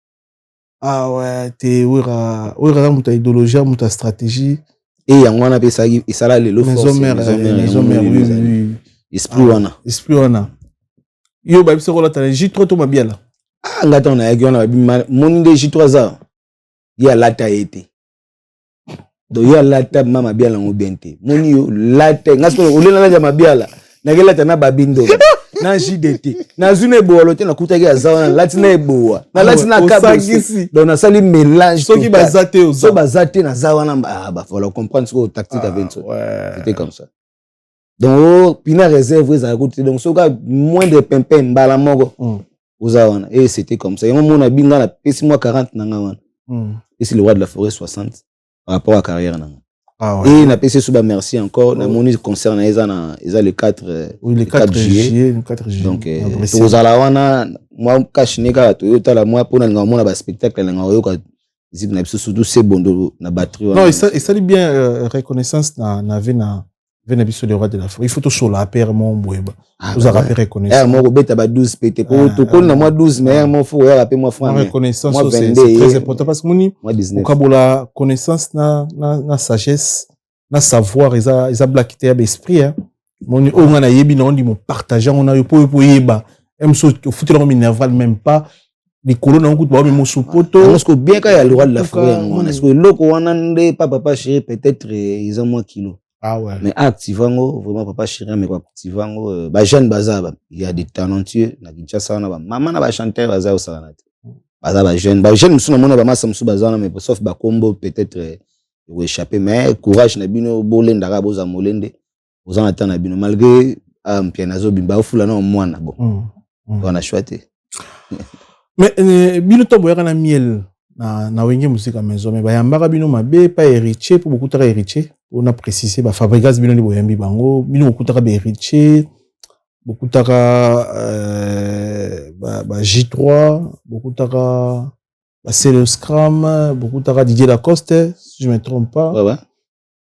ah ouais te wera muta idéologie muta stratégie et yango na pesa isala lelo force maison mère oui esprit wana yo ba biso ko la J3 to mabiala ah ngata na yaki wana moni de J3 za ya lata été do ya lata mama biala ngobente moni yo lata ngaso olela la mabiala na gelata na babindo na JDT na zune boalo te na kutaki azawana lati na eboa na lati na kabisi donc na sali mélange soki bazate so bazate na zawana ba voilà comprendre ce que tactique avec ça c'était comme ça donc pina réserve za côté donc soka moins de pimpin mbala moko ozawana et c'était comme ça yamo mona binga na pesi moi 40 na ngawana et c'est le roi de la forêt 60 par rapport à carrière na et na PC Souba merci encore na moni concerne eza le 4 juillet donc tozala wana moi kashinika Toyota la moi pona nga mona ba spectacle nga oyoka zip na biso surtout c'est bondo na batterie non et ça dit bien reconnaissance na vena biso le roi de la forêt il faut tout sur la paire mon boeba vous a rappelé reconnaissance moi robeta ba 12 pt pour to kon na moi 12 mais moi faut rappeler moi franc reconnaissance c'est très important parce que moni okabola connaissance na sagesse na savoir isa blackité ya esprit hein moni o ngana yebi na on dit mon partageant on a yo po yeba même so au foot la minerval même pas les colons ont coupé mais mosupoto parce que bien quand il y a le roi de l'Afrique est-ce que loko wana nde papa chéri peut-être ils ont moins kilo ouais mais activango vraiment papa chéri mais quoi activango ba jeune bazaba il y a des talentueux na Kinshasa na ba maman na ba chanteur bazaba osana ba jeune musu na mona ba massa musu bazana mais sauf ba combo peut-être échapper mais courage na bino bolenda ka boza molende boza na tana bino malgré mpianazo bimba ofula na mwana bon on a choisi mais bino to boyaka na miel na wenge musique maison mais bayambaka bino mabe pas héritier pour beaucoup de héritier on a précisé ba fabrikas bino ni boyambi bango bino beaucoup de héritier beaucoup de ba J3 beaucoup de ba Celo Scrum beaucoup de Didier Lacoste si je me trompe pas ouais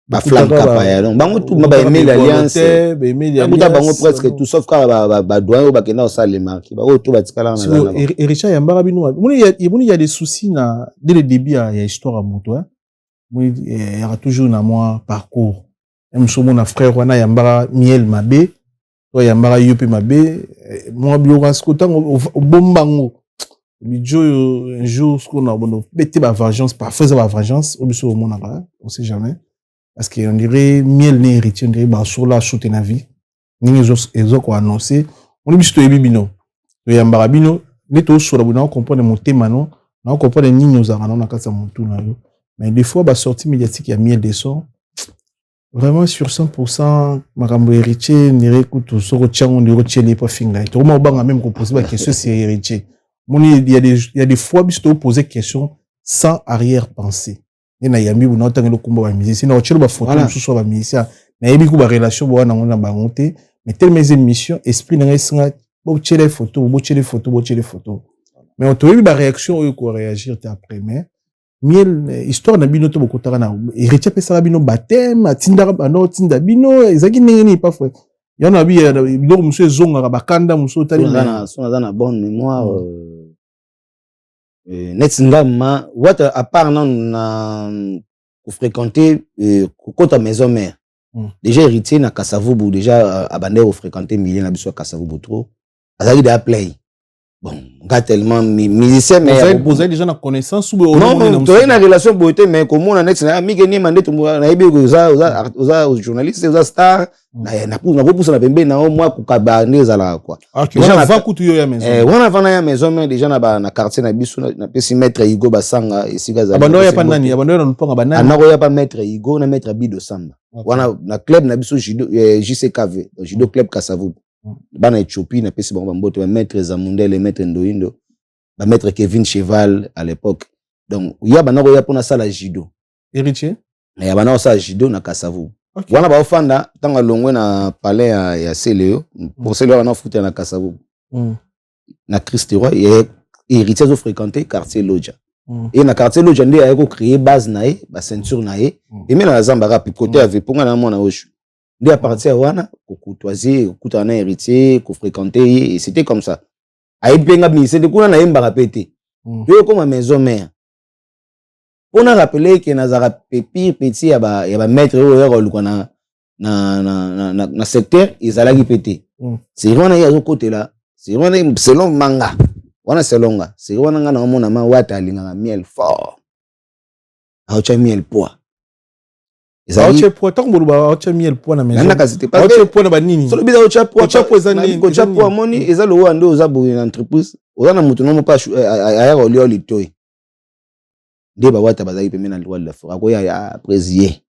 ba flank kapaya donc bango tout ba aimer l'alliance ba bango presque tout sauf quand ba doyen ba kena ça les marques ba tout ba tikala na héritier yambaka bino il y a des soucis na dès le début il y a histoire à moto hein il y aura toujours na moi parcours même sur mon frère wana yambaka miel mabe to yambaka yope mabe moi biora skotango bombango bijo un jour ce qu'on a bon bête ba vengeance parfois ça ba vengeance au biso mon aka on sait jamais parce qu'on dirait miel n'est héritier on dirait ba sur la chute na vie ni les autres annoncé on biso to ebibino to yambaka bino ni to sur la bona comprendre motema non na comprendre ni nous arana na kasa mutu na yo mais des fois ba sortie médiatique il y a miel des sons vraiment sur 100% makambo héritier ni réécoute soko tchango ni rotieli pas finga to ma banga même qu'on pose ba question c'est héritier il y a des fois biso poser question sans arrière-pensée et na yambi bu na tangelo kumba ba musicien na otchelo ba photo mususu ba musicien na yebi ku ba relation bo na ngona ba ngote mais telle mes émissions esprit na ngai bo tchele photo mais on te ba réaction ou ko réagir après mais miel histoire na bino to bokotaka na héritier pesa bino baptême atinda bano tinda bino ezaki nini pas frère yana bi biloko musu ezonga bakanda musu tali na na bonne mémoire netindama what à part non na pour fréquenter kokota maison mère déjà héritier na Kasavubu déjà abandé au fréquenter milliers na biso Kasavubu trop azali de play bon gars tellement musicien mais vous avez déjà la connaissance ou non tu as une relation beauté mais comme on a net na mi gagner mandé tout na ibi aux journalistes aux stars na pour ça na pembe na au moi kukaba nezala quoi déjà va kutu yo ya maison wana vana ya maison mais déjà na quartier na biso na pesi maître Igo Basanga esika za abando ya pa nani abando na luponga banani anako ya pa maître Igo na maître Bido Samba wana na club na biso JCKV judo club Kasavubu bana Ethiopie na pesi bango mboto ba maître Zamundele maître Ndoindo ba maître Kevin Cheval à l'époque donc ya banako ya pona sala judo héritier ya banako sala judo na Kasavubu wana ba ofanda tanga longwe na palais ya Seleo pour Seleo wana futa na Kasavubu na Christ Roi et héritier zo fréquenter quartier Lodja et na quartier Lodja ndé ayeko créer base na ye ba ceinture na ye et même na zamba rap côté avec ponga na mona oshu ndé à partir wana ko courtoisie kuta na héritier ko fréquenter et c'était comme ça ay benga mi c'est de kuna na yemba rapete yo comme maison mère on a rappelé que nazara pépi petit ya ba maître oyo luka na secteur ezalaki pété c'est wana ya zo côté là c'est wana selon manga wana selonga c'est wana nga na mona ma wata linga miel fort aocha miel poa aocha poa tango ba aocha miel poa na maison nana c'était pas aocha poa na ba nini solo biza aocha poa ezani aocha poa moni ezalo wande ozabu une entreprise ozana mutu no pa aya olio litoy de ba wata bazaki pemena loi de la forêt ko ya présier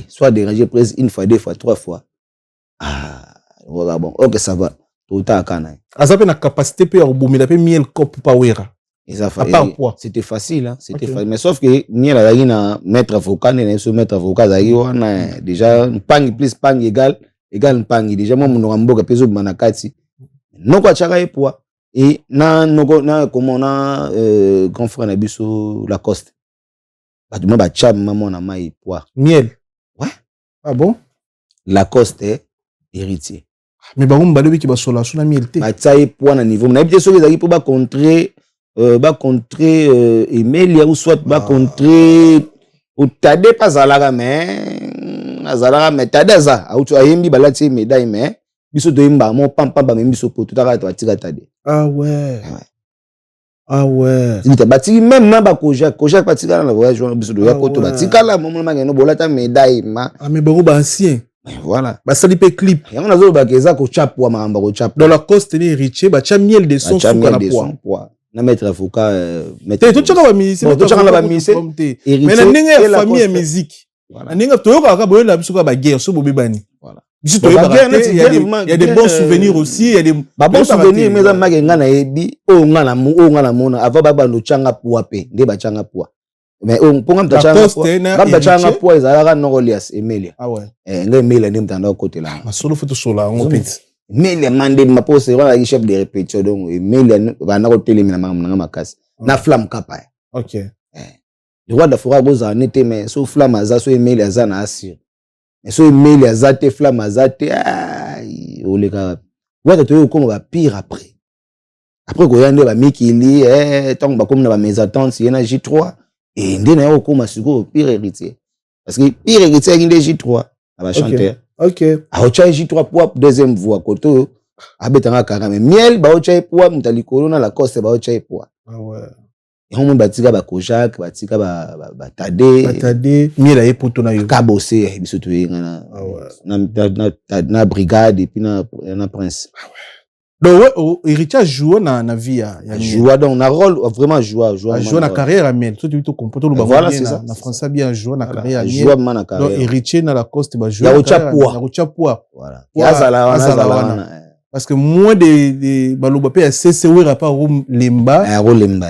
soit dérangé presse une fois deux fois trois fois voilà bon OK ça va tout à kana azape na capacité pe obomela pe miel cop powera et ça c'était facile hein c'était facile mais sauf que miel azaki na maître avocat ne so maître avocat azaki wana déjà pang plus pang égal pang déjà moi mon mboka peso manakati noko achaka e poa et na comment na grand frère na biso Lacoste ba duma ba cham maman na mai poa miel ouais ah bon Lacoste héritier mais ba ngomba lebi ki ba sola sona miel te ba tsaye poa na niveau na bien sûr ezaki pour ba contrer Emelia ou soit ba contrer ou tade pas zalaka mais azalaka mais tade za auto ayembi balati médaille mais biso doyimba mo pam même biso poto taka to atika tade. Ah ouais. Ah ouais. Zita batiki même na ba Kojak batika na voyage wana biso doya poto batika la momo mangeno bolata médaille ma. Ah mais baro ba ancien. Voilà. Ba sali pe clip. Yango nazo ba keza ko chapwa makamba ko chapwa. Dans la coste ni héritier ba cha miel de son sous kana poids. Na maître avocat maître. Tout chaka ba musicien. Tout chaka ba musicien. Mais na ndenge ya famille ya musique. Na ndenge toyoka ka boyo na biso ka ba guerre so bobebani. Voilà. Il y a des bons souvenirs aussi, il y a des bons souvenirs mais ça m'a ngana ebi o ngana mona avant baba no changa poa pe nde ba changa poa mais on ponga mta changa poa ezalaka Nogolias Emilia. Ah ouais. Nga Emilia ndi mtanda côté là ma solo photo sola on petit Emilia mande ma pose wala chef de répétition donc Emilia bana ko telemina manga makasi na flamme kapa. OK. Le roi d'Afrique goza nete mais so flamme aza so Emilia za na assure. Mais so email azate flamme azate ai oleka wata to ko ba pire après ko yande ba mikili tant ba comme na ba mes attentes yena J3 et ndena yo ko masiko pire héritier parce que pire héritier nginde J3 aba chanteur. OK. A ocha J3 pour deuxième voix koto abetanga kaka mais miel ba ocha pour mutalikolo na la coste ba ocha pour. Ah ouais. Et on batika ba Kojak batika ba tade miel a poto na yo ka bosser biso to yengana na brigade et puis na prince. Ah ouais. Donc héritier joue na vie ya joue donc na rôle vraiment joue na carrière à miel tout to comporte le voilà c'est ça na français bien jouer na carrière joue na carrière. Donc héritier na la coste ba jouer ya Ochapoa voilà azala parce que moins de baloba pe ya CCW pas lemba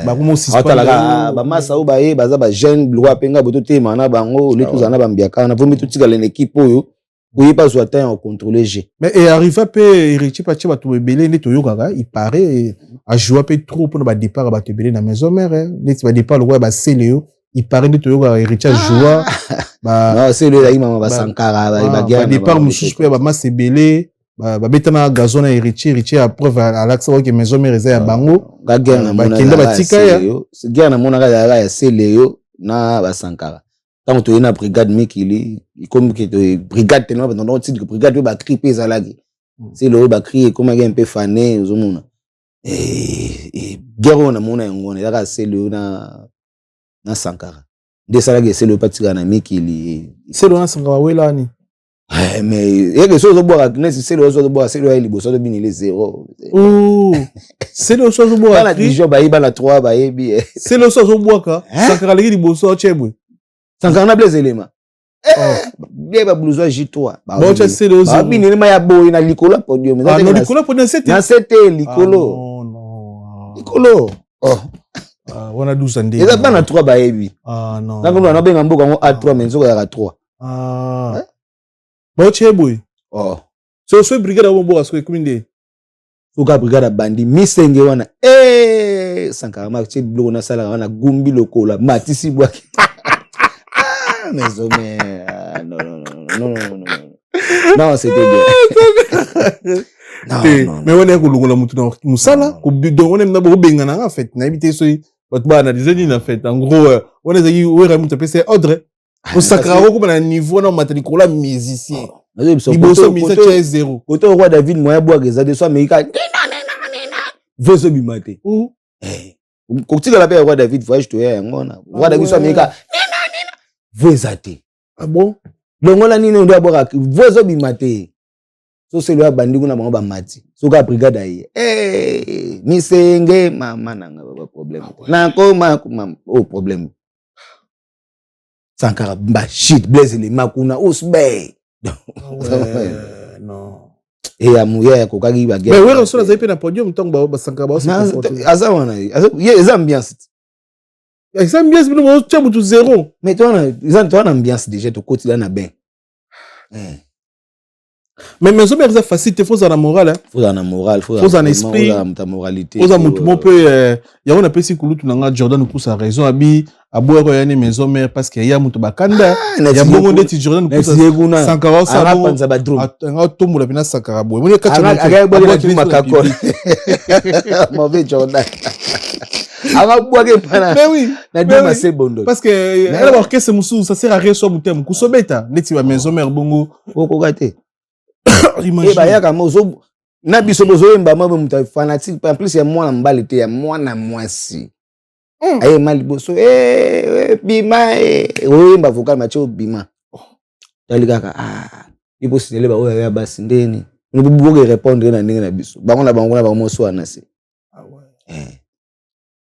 ba comme aussi ba masa o ba baza ba jeune bloa penga boto te mana bango le tuzana ba mbiaka na vomi tutika l'équipe oyo oui pas soit en contrôler G mais et arriva pe héritier pa tcha ba to belé ne to yokaka il paraît a jouer pe trop pour ba départ ba te belé na maison mère ne ba départ le roi ba Célio il paraît ne to yokaka héritier joueur ba non c'est le mama ba Sankara ba guerre départ mususu pe ba masse belé ba betana gazon na héritier après à l'axe que maison mère ya bango ga guerre na mona ba tika ya guerre na mona ga ya Célio na ba Sankara tant to ina brigade mikili comme que brigade tellement dans titre brigade ba criper zalagi c'est le ba crier comme un peu fané ozomona et guerre na mona ngone ya Célio na Sankara de salagi c'est le patika na mikili c'est le na Sankara welani. Mais il y a des choses au bois c'est le oiseau de bois c'est le liboso de bini les 0 c'est le oiseau de bois la division ba iba la 3 ba yebi c'est le oiseau de bois ka Sankara le liboso chebwe Sankara na blaze élément bien ba blouson J3 ba c'est le oiseau ba bini ma ya boy na likolo podium na likolo podium na c'était likolo non likolo wana 12 ndé eza ba na 3 ba yebi non na ngomba na benga mboka ngo A3 menzo ya 3 ba chebwe so brigade wa mboka so ekuminde soka brigade bandi misenge wana Sankara ma che bloko na sala wana gumbi lokola matisi bwaki mais non c'était bien mais on est ko lokola mutu na musala ko donc on est na bo bengana en fait na éviter so ba na des na fait en gros on est yi wera mutu pese ordre au Sankara ko na niveau na matricule musicien liboso misa cha 0 auto roi David moya bwa geza de so amerika vozo bimate ko tika la pe roi David voyage to ya ngona roi David so amerika voezate ah bon longola nini ndo abora vozo bimate so c'est le bandi kuna bango ba mati so ka brigade aye misenge mama nanga ba problème na ko ma problème Sankara ba shit blaze le makuna usbe non et ya muya ko kagi ba mais ouais so la zaipé na podium tant ba Sankara ba asa wana ye ambiance bino tu mutu 0 mais toi na ambiance déjà to côté là na ben mais maison mère ça facile faut la morale faut la morale faut un esprit ta moralité faut mutu mo peu ya on appelle si kulutu nanga Jordan pour sa raison abi aboya ko yani maison mère parce que ya mutu bakanda ya bongo ndeti Jordan pour sa Sankara sa panza ba drum nga tombola bina Sankara boy moni kacha aga boya na makako mauvais Jordan aga boya pana mais oui na dima c'est bondo parce que elle orchestre musu ça sert à rien so mutem kusobeta ndeti ba maison mère bongo oko gate Et bah ya kama ozo na biso bozo yemba mwa muta fanatique en plus ya mwana mbali te ya mwana mwasi. Aye mali boso bima oyemba vocal macho bima. Talikaka ipo sinele ba oya ya basi ndeni. Ni bubuke répondre na ndenge na biso. Bango na bango na ba moso anase.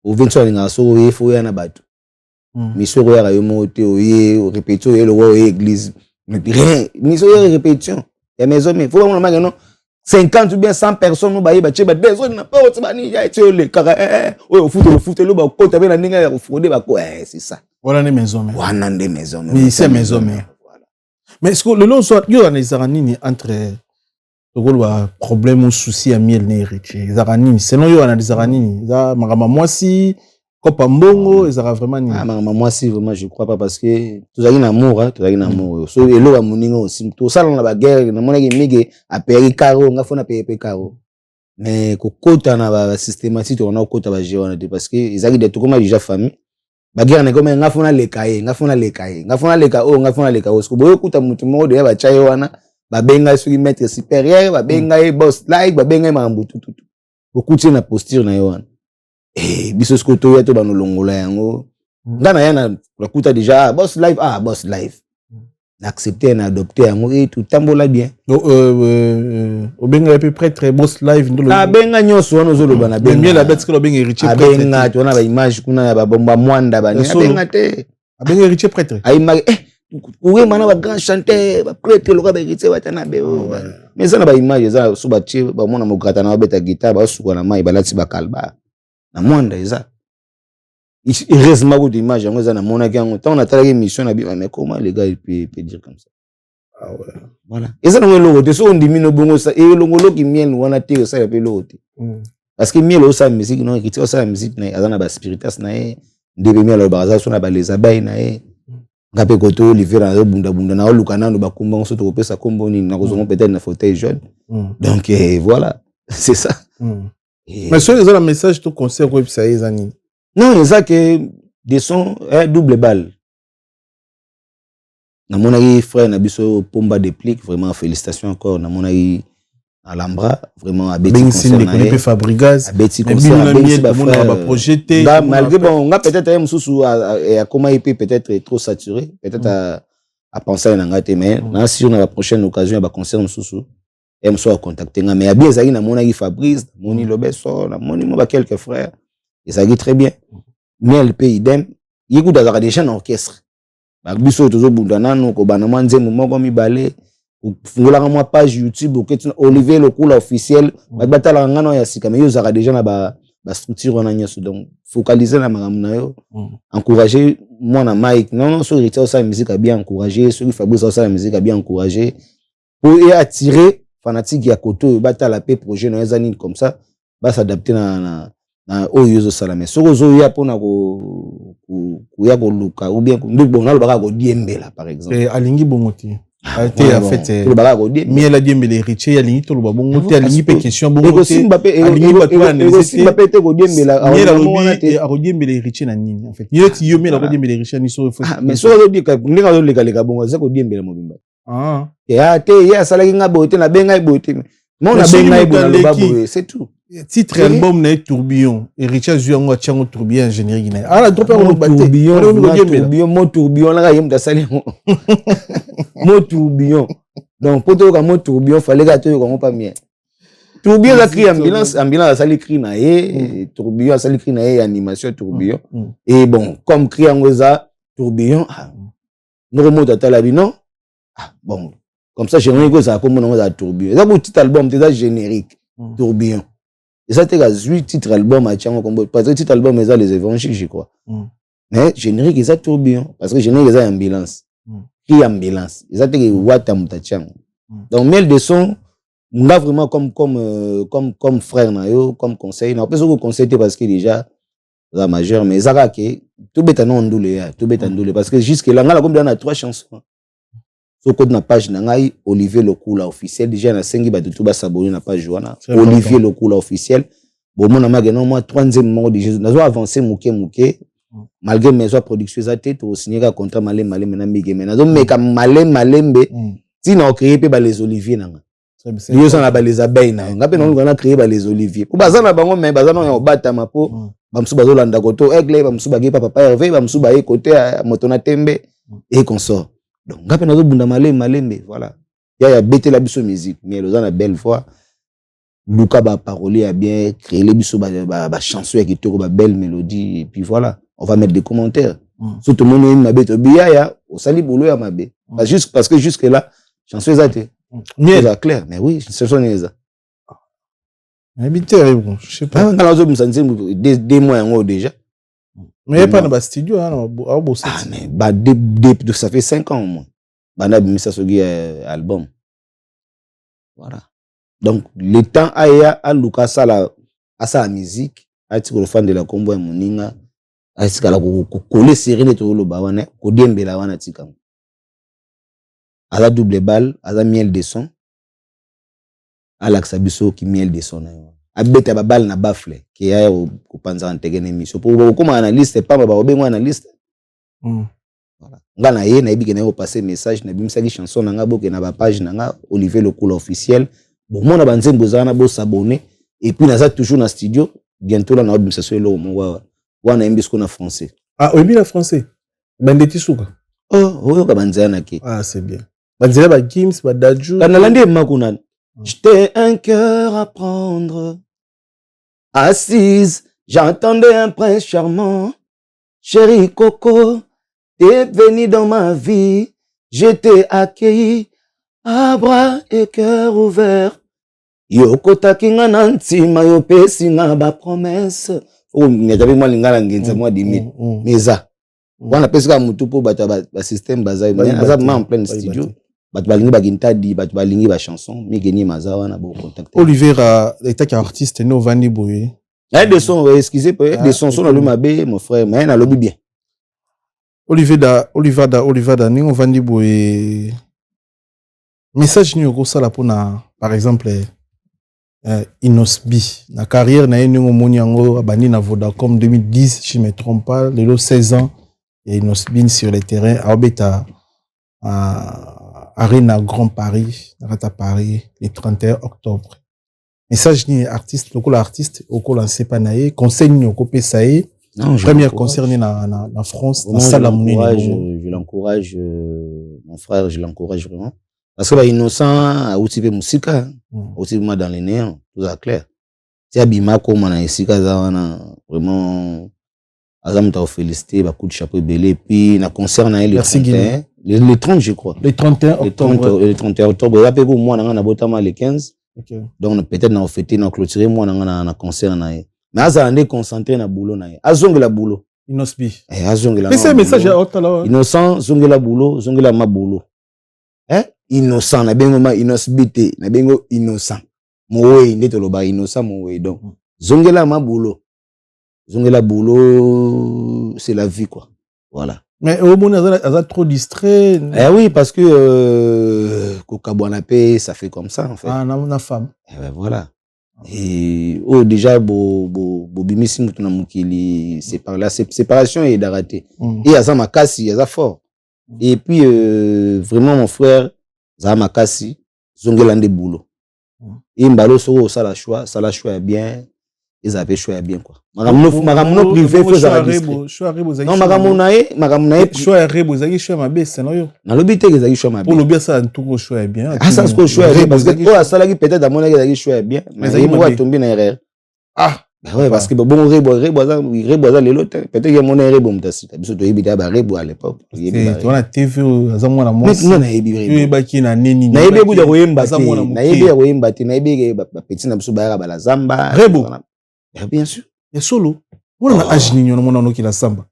Au 20 nga so yefo ya na bato. Mission ya yo mote oye répétition ye lo église. Mission ya répétition. Ya maison mais faut vraiment non 50 ou bien 100 personnes nous baye ba tche ba besoin na pas autre bani ya tche le kaka au foot le ba ko tabe na ndinga ya frauder ba ko c'est ça. Voilà les maisons mais. Wana ndé maison mais. Mais c'est maison mais. Mais est-ce que le long soit yo analysera nini entre le problème ou souci à miel ne héritier. Zaranini sinon yo analysera nini za makama mwasi Kopa mbongo, ils aura vraiment ni. Moi si vraiment je crois pas parce que tout ça amour hein, tout ça amour. So elo ba muningo aussi tout ça dans la guerre na mona mige a payer caro, nga fona payer caro. Mais ko kota na ba systématique on a kota ba gérer parce que ils arrivent de tout comme déjà famille. Ba guerre na comme nga fona le kaye, nga fona le ka o, nga fona le ka o. Parce que boyo kuta mutu mo de ba chayo wana, ba benga sur maître supérieur, ba benga boss like, ba benga mambutu tout. Beaucoup na posture na yo wana. Biso skoto ya to banolongola yango ngana yana rakuta déjà boss life accepter na adopter yango et tout tambola bien obenga à peu près très boss live ndolo na benga nyoso wana zoloba na benga bien la bête que lo benga héritier prêtre benga to na ba image kuna ba bomba mwanda ba benga te benga héritier prêtre ay ma oué mana ba grand chanteur ba prêtre lo ka ba héritier batana be mais ça na ba image ça so ba tie ba mona mokata na beta guitare ba suka na mai balati ba kalba na mwanda eza heureusement que d'image yango eza na mona kango tant on a travaillé mission na bien mais comment les gars il peut dire comme ça voilà eza na logo te so on dimino bongo ça et longolo ki miel wana te ça ya pe logo parce que miel osa musique non ki osa musique na azana ba spiritas na e ndebe miel ba za so na ba les abeilles na e ngape koto Olivier na bunda na olukana no ba kumba so to kopesa kombo ni na kozongo peut-être na fauteuil jaune donc voilà c'est ça. Mais sur les autres messages tout concert web ça est ani. Non, ça que des sons double balle. Na mona frère na biso pomba de plique vraiment félicitations encore na mona Alhambra vraiment à Betty concert na Fabrigas à Betty concert à Betty ba projeté malgré bon on a peut-être un sous à comment il peut peut-être trop saturé peut-être à penser na ngate mais na si on a la prochaine occasion ba concert sous et me soit contacté mais bien ça na mona Fabrice moni Lobeso na moni mo ba quelques frères et ça dit très bien mais le pays idem il goûte à déjà en orchestre ba biso tozo bundana no ko bana manze mo moko mi balé fungola moi page YouTube que Olivier le cool officiel ba batala ngano ya sika mais yo za déjà na ba structure na nyaso donc focaliser na magambo na yo encourager moi na Mike non sur Richard ça musique a bien encourager sur Fabrice ça musique a bien encourager pour attirer fanatique ya koto bata la paix projet na ezani comme ça ba s'adapter na oyo salame soko zo ya pona ko ya ko luka ou bien bon na ba ko diembela par exemple alingi bongoti a été en fait ba ko diembela mi la diembela héritier ya lingi to lo bongoti alingi pe question bongoti alingi ba to université ba pe te ko diembela a ko diembela héritier na nini en fait il est yo mi la ko diembela héritier ni so mais so zo di ka ndinga zo leka bongo za ko diembela mobimba ya te ya salaki nga bote na benga bote mon na benga bote c'est tout titre album na tourbillon héritier zuango chango tourbillon générique na ala trop on tourbillon mo tourbillon la yem da sali mo tourbillon donc poto ka mo tourbillon fallait ka to ko pas bien tourbillon la cri ambulance sali cri na e tourbillon sali cri na e animation tourbillon et bon comme cri ngoza tourbillon no remonte à la non bon comme ça générique ça comme on a tourbillon ça pour petit album c'est générique tourbillon et ça t'es 8 titres album à Tchango combo parce que titre album c'est les évangiles je crois mais générique c'est tourbillon parce que générique c'est ambulance qui ambulance et ça t'es wata mutachango donc mail de son on a vraiment comme frère na yo comme conseil na peut se conseiller parce que déjà la majeur mais ça que tout bétanon ndule tout bétandule parce que jusque là ngala comme dans 3 chansons so code na page na ngai Olivier Lokula officiel déjà na sengi ba tout ba s'abonner na page wana Olivier Lokula officiel bon mon amage non moi 3e mois de Jésus nazo avancer muke malgré mes production za tête au signer un contrat malé na mige mais nazo meka malembe ti na créer pe ba les Olivier na Yo ça na les abeilles na ngape na on a créé les oliviers pour bazana bango mais bazana ya obatama po bamsu bazolanda koto aigle bamsu bagepa papa Hervé bamsu ba côté motona tembe et consort donc ngape na zo bunda malembe voilà ya bete la biso musique mais le na belle voix Luka ba parolier a bien créé les biso ba chanson qui toko ba belle mélodie et puis voilà on va mettre des commentaires surtout tout le monde ma bête biaya au sali bolo ya mabe parce que jusque là chanson ezate mieux clair mais oui chanson eza habité bon je sais pas dans zo msanzi des mois ngo déjà mais pas dans ba studio hein bosser mais ba ça fait 5 ans au moins bana bimisa sogi album voilà donc le temps aya a Luka sala asa musique a tiko le fan de la combo ya moninga a tika la ko coller serine to lo ba wana ko dembela wana tika ala double balle ala miel de son ala ksabiso ki miel de son a beta ba balle na bafle ki aya ko panza antegene mission pour comme analyste pas ba obengo analyste voilà ngana ye na ibike na yo passer message na bimisa ki chanson na nga boke na ba page na nga Olivier Lokola officiel bon mon abanzembo zana bo s'abonner et puis naza toujours na studio bientôt là na bimisa so lo mo wana imbisko na français oui bien français bandeti suka oh ka banzana ki c'est bien banzela ba Gims ba Daju kana lande makuna j'étais un cœur à prendre assise j'entendais un prince charmant chéri Coco t'es venu dans ma vie je t'ai accueilli à bras et cœur ouvert yoko takinga na ntima yo pesi na ba promesse nyajabe mwa lingala ngenza mwa dimi meza wana pesi ka mutu po bato ba système baza aza en plein studio bato balingi ba gintadi bato balingi ba chanson migeni maza wana bo contacter Olivier état artiste no vandi boye des sons excusez peu des sons sont le mabe mon frère mais na lobi bien Olivier da ni on vandi boye message ni ko sala pona par exemple Inosbi la carrière na ni ngomoni yango abani na Vodacom 2010 si je me trompe pas les 16 ans et Inosbi sur le terrain à Obeta Arena Grand Paris à Paris le 31 octobre message ni artiste lokola artiste okola c'est pas naé conseil ni okopé saé premier concert na France na salle je l'encourage mon frère je l'encourage vraiment parce que ba innocent a outi pe musika outi moi dans les néants tout ça clair si abima comme na esika za wana vraiment azam ta féliciter ba coup de chapeau belé puis na concert na le 31 le 30 je crois le 31 octobre le 31 octobre ya pe ko moi na botama le 15 okay. Donc peut-être na fêter na clôturer moi na concert na mais azande concentré na boulot na azongela boulot Inosbi azongela mais c'est un message à autre innocent zongela boulot zongela ma boulot innocent na bengo ma inosbité na bengo innocent mowe ndeto loba innocent mowe donc zongela ma boulot c'est la vie quoi voilà mais au monde a trop distrait oui parce que kokabwana pe ça fait comme ça en fait na femme voilà et déjà bimisi mutu na mukili c'est par la séparation et d'arrêter et aza makasi aza fort et puis vraiment mon frère za makasi zongela nde boulot et mbalo so ça la choix bien ils avaient choix bien quoi magamuno privé faut za non magamunae choix rebo zaki choix mabese no yo na lobi te zaki choix mabese pour lobi ça tout choix bien ça ce choix parce que a ça là qui peut-être à mon avis zaki choix bien mais il va tomber na erreur ouais parce que bon rebo za lelo peut-être que mon rebo mtasika biso to yebita ba rebo à l'époque to na TV za mwana mwasi na yebi rebo baki na nini na yebi buja koyemba te na yebi koyemba te na yebi ba petit na biso ba bala zamba rebo bien sûr et solo on a âge nini on a qui la samba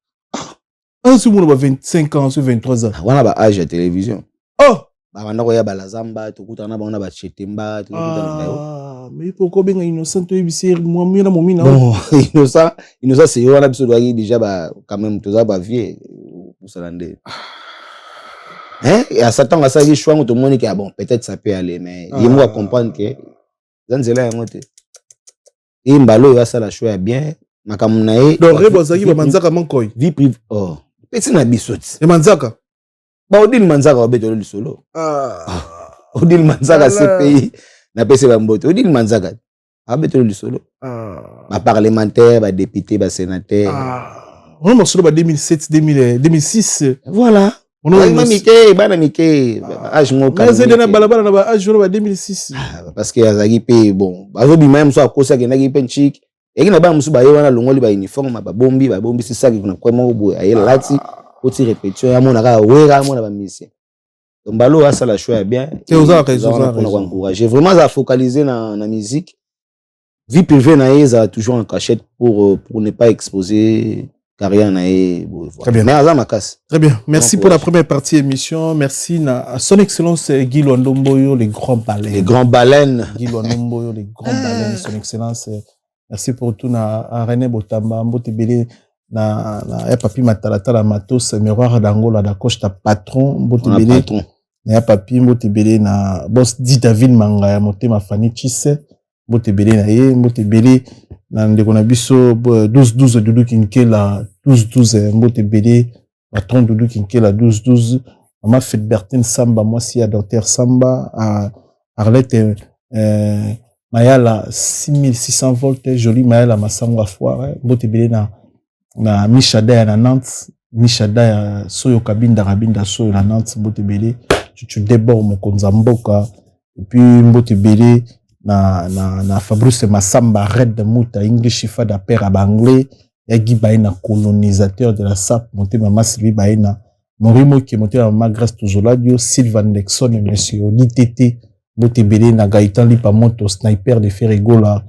si on a 25 ans sur 23 ans on a ba âge à télévision ba banda ko ya bala zamba to kutana ba on a ba chetemba to kutana mais pourquoi bien innocent to ibisir moi mina momina non innocent c'est on a biso doit déjà ba quand même tout ça ba vieux pour ça landé et à Satan à ça il choix tout le monde qui bon peut-être ça peut aller mais il moi comprendre que zanzela ngote et mbalo ya ça la choix bien makamunae donc rebo zaki ba manzaka mankoi vie privée petit na bisoti e manzaka ba odil manzaka obeto le solo odil manzaka CPI na pese ba mbote odili manzaka abeto le solo ba parlementaire ba député ba sénateur on a solo 2007 2006 voilà on a bana mike âge mo ka na balabala na ba âge ba 2006 parce que azaki pe bon bazo bi même so akosa ke na ki pe chic et na ba musu ba yona longoli ba uniforme ba bombi c'est ça qui na kwa mo boy ayela lati oti répétition ya mona ka wera mona ba mission donc balo asa la choix bien et aux raison on encourager vraiment à focaliser na musique vie privée na eza toujours en cachette pour ne pas exposer carrière na très bien. Mais à ma casse. Très bien. Merci pour la première partie émission. Merci à son excellence Guy Luandomboyo, les grands baleines. Les grands baleines. Guy Luandomboyo, les grands baleines, son excellence. Merci pour tout na René Botamba, Mbotebele na papi Matalata Matos, miroir d'Angola, da coach ta patron, Mbotebele. Na papi Mbotebele na boss dit David Manga, Motema Fanny Chisse, Mbotebele na ye, Mbotebele na ndeko na biso 12-12 Doudou Kinkela 12-12 Mbotebele patron Doudou Kinkela 12-12 Maman Fedbertine Samba moi si à docteur Samba à Arlette Mayala 6600 volts joli Mayala Masangwa Foire Mbotebele na Michada na Nantes Michada Soyo Kabinda Rabinda Soyo na Nantes Mbotebele tu débord Mokonza Mboka et puis Mbotebele na Fabrice Massamba Red Mouta English Chifa da père à anglais ya Guy Baina colonisateur de la SAP monté maman Sylvie Baina Morimo qui monté maman Grace Tozoladio Sylvain Nexon monsieur Oditete Botebele na Gaëtan Lipamoto sniper de Ferregola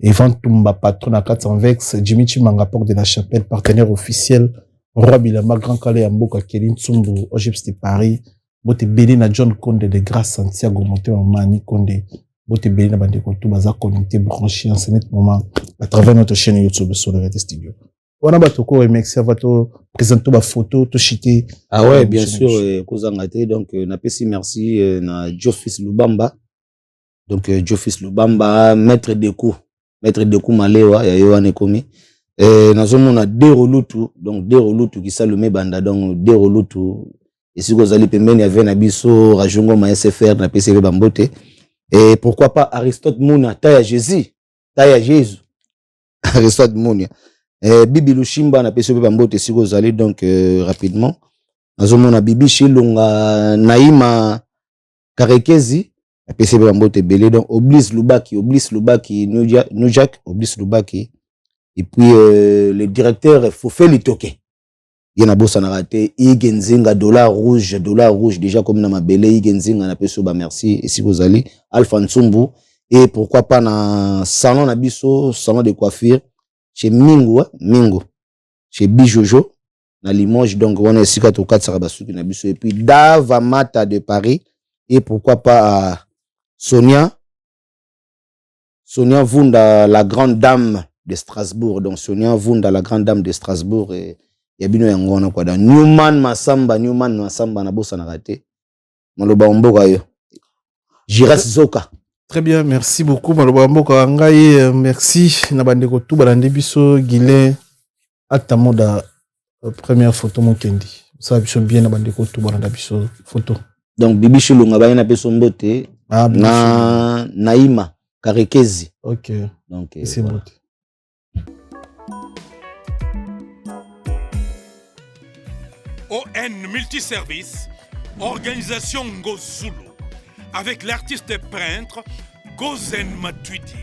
Evan Tumba patron à 400 Vex Jimmy Chimanga Porte de la Chapelle partenaire officiel Roi Bilama Grand Calais Amboka Kelin Tsumbu Ogips de Paris Botebele na John Conde de Grâce Santiago monté maman Ni Conde Botebele na bandeko tout baza connecté branché en ce moment à travers notre chaîne YouTube sur le Vérité Studio. On a batoko remercier votre présenter ma photo to chité. Ah ouais, bien sûr kozangate donc na pesi merci na Jofis Lubamba. Donc Jofis Lubamba maître de coup Malewa ya yo anekomi. Nazomona Derolutu donc Derolutu qui salome banda donc Derolutu et si kozali pembeni ya na biso Rajongo ma SFR na PCV Bambote. Et pourquoi pas Aristote Mouna, Taya Jésus, Aristote Mouna. Bibi Lushimba, na PCB Bambote, si vous allez donc rapidement. Nazomona Bibi Shilonga, Naïma Karekezi, na PCB Bambote Belé, donc Oblis Lubaki, Nujak, Oblis Lubaki. Et puis le directeur Fofé Litoke. Il y a bossa na raté Igenzinga dollar rouge déjà comme na mabele Igenzinga na peso ba merci et si vous allez Alpha Nsumbu et pourquoi pas na salon na biso salon de coiffure chez Mingo chez Bijojo na Limoges donc on est 4 Sarabasuki na biso et puis Dava Mata de Paris et pourquoi pas Sonia Vunda la grande dame de Strasbourg donc Sonia Vunda la grande dame de Strasbourg et yabino yangona kwa da Newman Masamba na bossa na raté maloba mboka yo Jiras Zoka. Très bien, merci beaucoup maloba mboka ngai merci na bandeko tout balande biso Guilin atamoda première photo mokendi ça biso bien na bandeko tout balanda biso photo donc Bibi Shilunga ba na peso mbote na Naïma Karekezi. OK donc c'est bon. ON Multiservice, organisation Ngozulu, avec l'artiste peintre Gozen Matuidi.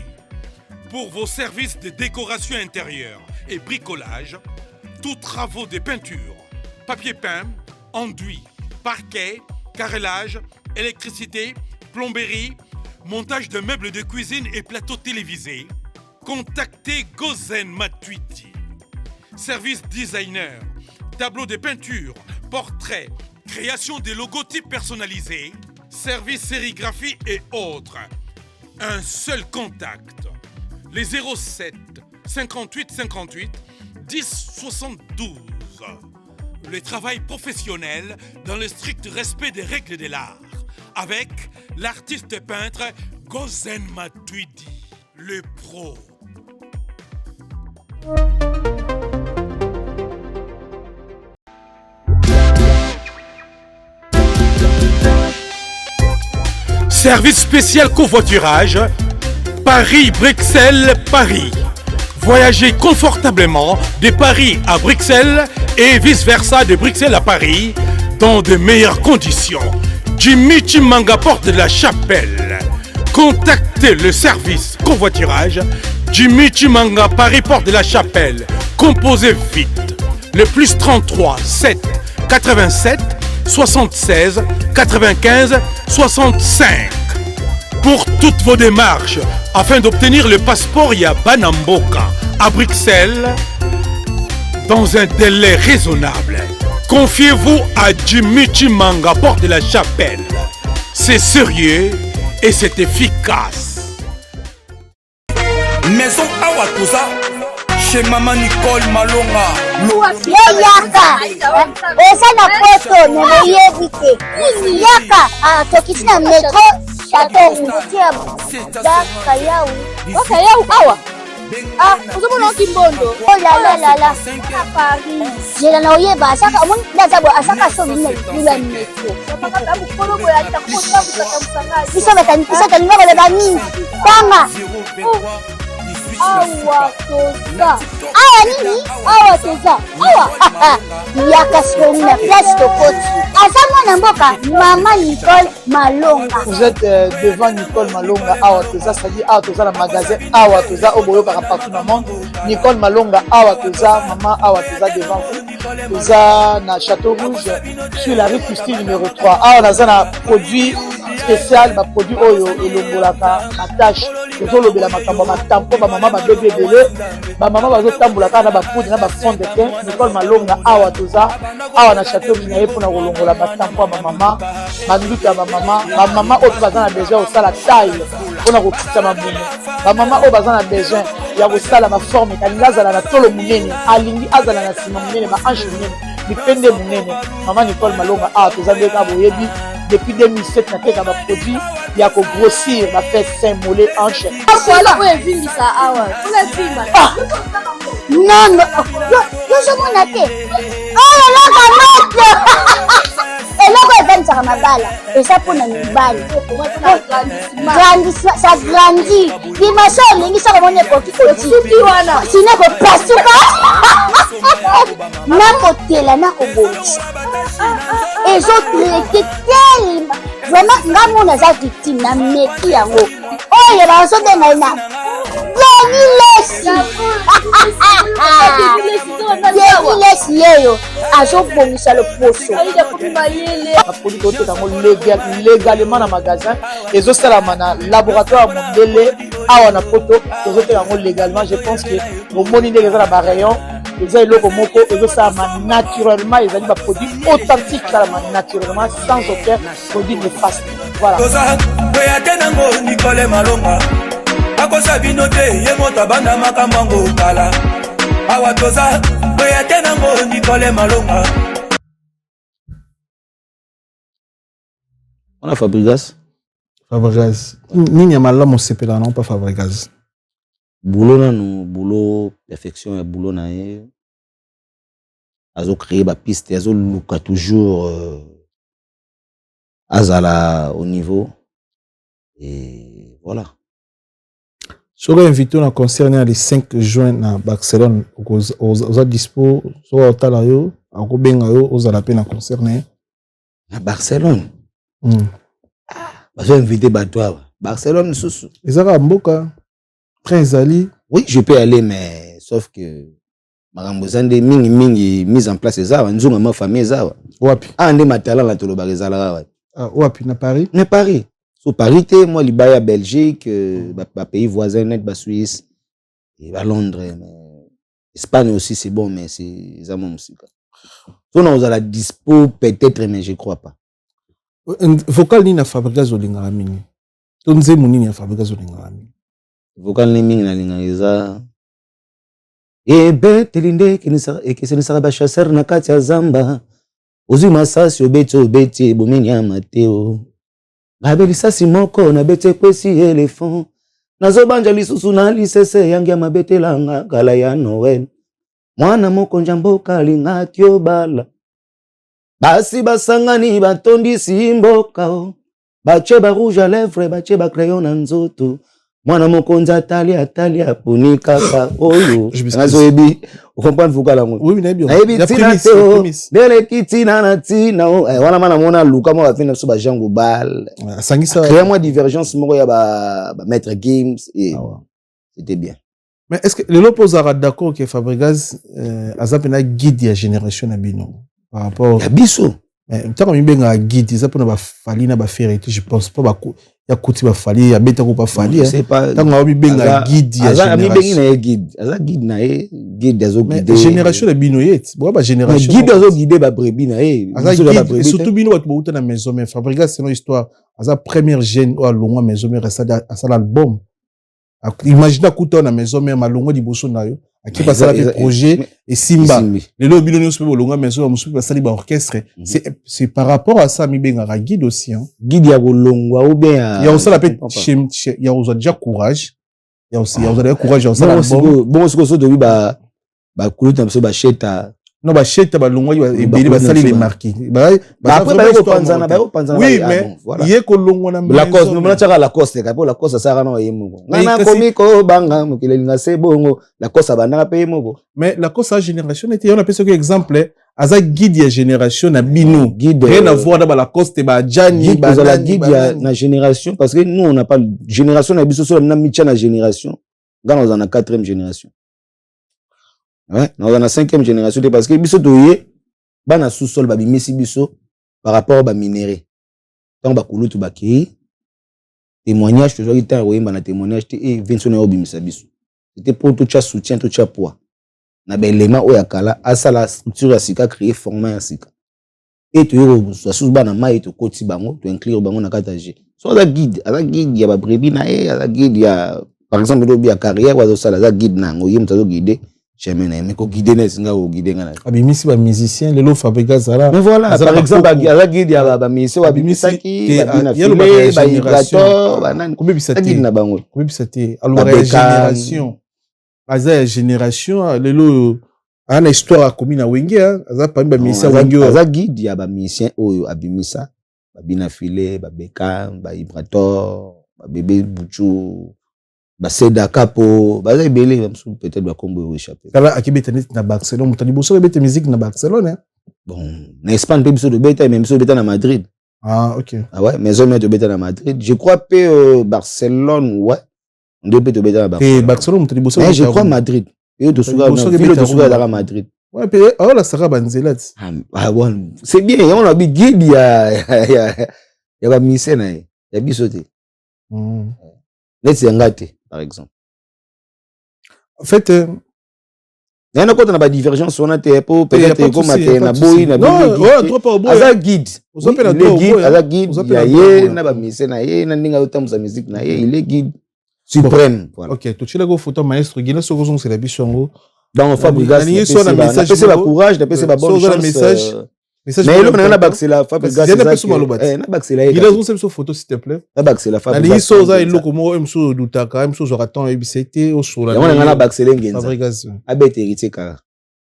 Pour vos services de décoration intérieure et bricolage, tous travaux de peinture, papier peint, enduit, parquet, carrelage, électricité, plomberie, montage de meubles de cuisine et plateaux télévisés, contactez Gozen Matuidi. Service designer, tableau de peinture, portrait, création de logotypes personnalisés, service sérigraphie et autres. Un seul contact. Les 07 58 58 10 72. Le travail professionnel dans le strict respect des règles de l'art. Avec l'artiste peintre Gozen Matuidi, le pro. Service spécial covoiturage, Paris-Bruxelles-Paris. Voyagez confortablement de Paris à Bruxelles et vice-versa de Bruxelles à Paris dans de meilleures conditions. Jimmy Chimanga, porte de la Chapelle. Contactez le service covoiturage Jimmy Chimanga, Paris, porte de la Chapelle. Composez vite. Le plus 33 7 87 76 95 65. Pour toutes vos démarches, afin d'obtenir le passeport Yabanamboka à Bruxelles, dans un délai raisonnable, confiez-vous à Jimmy Chimanga, porte de la Chapelle. C'est sérieux et c'est efficace. Maison Awatusa, chez Maman Nicole Malonga. Yaka, esa na poto nemoyebite. Yaka, tokiti na metro Château Rouge. Daka yau. Oka yau awa. Uzomona Kimbondo. Oh la la la. À Paris. Jela na oyeba asaka omoni ndazabo asaka so mine lula metro. Papa mukolo boya takota bukatamsanga. Bisa tanimba le bani. Tanga. Awa toza. Awa nini? Awa toza. Awa. Yaka sona place tokoti. Azama mboka Maman Nicole Malonga. Vous êtes devant Nicole Malonga Awa toza, c'est-à-dire Awa toza le magasin Awa toza au boyo partout dans le monde. Nicole Malonga Awa toza, Maman Awa toza devant vous. Toza na Château Rouge sur la rue Custine numéro 3. Awa naza na produit spécial, ba produit oyo elongolaka attache. Tozolobela makambo matampo ba mama ba bébé belé, ba mama bazotambolaka na ba poudre na ba fond de teint. Nicole Malonga Awa toza, Awa na Château Rouge na yepona kolongola batampo ba mama, banduka ba mama oyo bazana besoin osala taille pona kokita mamuno. Ba mama oyo bazana besoin ya kosala ma forme kalinga azala na tolo munene, alingi azala na sima munene, ba hanche munene, bipende munene. Maman Nicole Malonga Awa toza ndeka boyebi depuis 2007 na teka ba produit ya ko grossir ba fait sein mollet hanche. Voilà où est venu ça awa. Non non. Yo je m'en atte. Oh là là eloko evanisaka mabala eza mpona mibali ça grandit dimension olingi soko moni ekoki kosuki wana sino kopasuka nakotela nakobongisa ezotraite telema vraiment nga mona aza victime na meki yango oyo bazobengai na Lesi yeyo azobongisa loposo apodi koteka ngo légalement na magasin ezosalama na laboratoire mondele awa na poto tozoteka ngo légalement. Je pense que omoni ndenge eza na barayon eza eloko moko ezosalama naturellement, ezali baproduit authentique salama naturellement sans aucun produit néfaste. Voilà. Nango Nicole Malonga akosa bino te ye moto abanda makambo yango kala Awa toza boya te nango Nicole Malonga. On a Fabregas. Fabregas. Nini malamu sepela non pas Fabregas. Boulot na nous, boulot perfection et boulot na ye. Azo créer ba piste, azo luka toujours azala au niveau et voilà. Sera invité à concerner le 5 juin à Barcelone aux dispo soit au talayo à Bengayo aux alapé na concerner à Barcelone. J'ai invité Batoa Barcelone sous. Ezara Mboka Prince Ali. Oui, je peux aller mais sauf que Marambozande mingi mise en place ça nzunga ma famille ça. Wapi. Ah ndé matala la tolo barizala. Ah wapi na Paris? Na Paris. So Paris te moi libaya Belgique ba pays voisin net ba Suisse et ba Londres mais Espagne aussi c'est bon mais c'est ça mon musique. So on a la dispo peut-être mais je crois pas. Vocal ni na Fabregas olinga mingi. Tonze munini na Fabregas olinga mingi. Vocal ni mingi na linga eza ebe telinde ke ba chasseur na kati ya zamba. Ozi masasi obeti bomenya Mateo. Babelisa simoko na bete kwesi elephant. Nazobanja lisusu na lisese yangi ya mabetelanga kala ya Noel. Mwana moko njamboka lingati obala. Basi basangani batondi simboka o. bache ba rouge à lèvres bache ba crayon na nzoto mwana mokonza atali aponi kaka oyo nazoyebi comprendre vocal ngo oui mais bien nayebi tina teo dele kitina na tina wana mana mona luka mo afina so ba jango bal sangisa créer moi divergence moko ya ba maître games et c'était bien. Mais est-ce que le l'oppose sera d'accord que Fabregas azapena guide ya génération na bino par rapport ya biso tant mi benga guide ça pour ba fali na ba faire je pense pas ba ya kuti ba fali ya beta ko ba fali tant nga mi benga guide ya génération mi bengi na guide aza guide na guide azo guide génération na bino yet bo ba génération guide azo guide ba brebi na surtout bino ba bouta na maison mais Fabregas c'est une histoire aza première jeune ou alongwa maison mais resta à l'album. Imagine kuta na maison mais malongo liboso na yo aki pasala pe projet et Simba les lobby no se bolonga maison musubi pasali ba orchestre c'est par rapport à ça mi benga guide aussi hein guide ya bolongwa ou bien il y a aussi la pe il y a aussi déjà courage il y a aussi courage aussi bon ce que so de ba kuluta mso ba cheta non ba cheta ba longwa et beli basali les marqués après ba panzana oui mais il est ko longwa na la cause nous tchaka la cause ka po la cause ça na yemo na komiko banga mokile nga se bongo la cause abandaka pe yemo mais la cause à génération était on appelle ça que exemple aza guide ya génération na bino guide rien à voir dans la cause te ba jani ba la guide ya na génération parce que nous on n'a pas génération na biso so na micha na génération ngana on a 4e génération. Ouais, on a la 5e génération parce que biso toye bana sous-sol ba bimisi biso par rapport ba minéré. Tant ba kulutu ba ki témoignage toujours qui t'a oyemba na témoignage et Vincent na obimisa biso. C'était pour tout cha soutien tout cha poids. Na ba élément oyakala asala structure ya sika créer format ya sika. Et to yoro sous bana mai to koti bango to inclure bango na kataje. So ala guide ya ba brebi na ala guide ya par exemple lobi ya carrière wa sala za guide na ngo yem tazo guider chemin na mais ko guider na singa o guider ngana abimisi ba musicien lelo Fabregas zala mais voilà par exemple ala guide ya ba musicien wa bimisaki ba filé ba vibrato ba nani ko bibisa guide na bango ko bibisa te alwa génération aza génération lelo ana histoire akomi na wenge aza pa ba musicien wenge aza guide ya ba musicien oyo abimisa ba bina filé ba beka ba vibrato ba bébé buchu ba seda capo ba za belé peut-être ba kombo échappé kala akibeta net na Barcelone mutali boso beta musique na Barcelone bon na Espagne pe biso de beta même biso beta na Madrid ah OK ah ouais mais hommes de beta na Madrid je crois pe Barcelone ouais on doit beta na Barcelone et Barcelone mutali boso je crois Madrid et de souga dans Madrid ouais pe oh la sera banzela ah bon c'est bien on a bi guide ya ba mise na ya biso te net ngate par exemple. En fait, il y a une pas divergence on a peut-être comme na boy na non guide na ba mise na ye na ninga utamza musique na ye il est guide suprême voilà. OK, tu chila go photo maestro gina soko c'est la bisongo dans Fabregas c'est ba courage c'est ba bonne chance mais là on a baxela Fabregas na baxela il a une photo s'il te plaît na baxela Fabregas so za iloko mo emso dutaka emso zo raton ebisete o sola on a baxela ngenza Fabregas abete héritier kara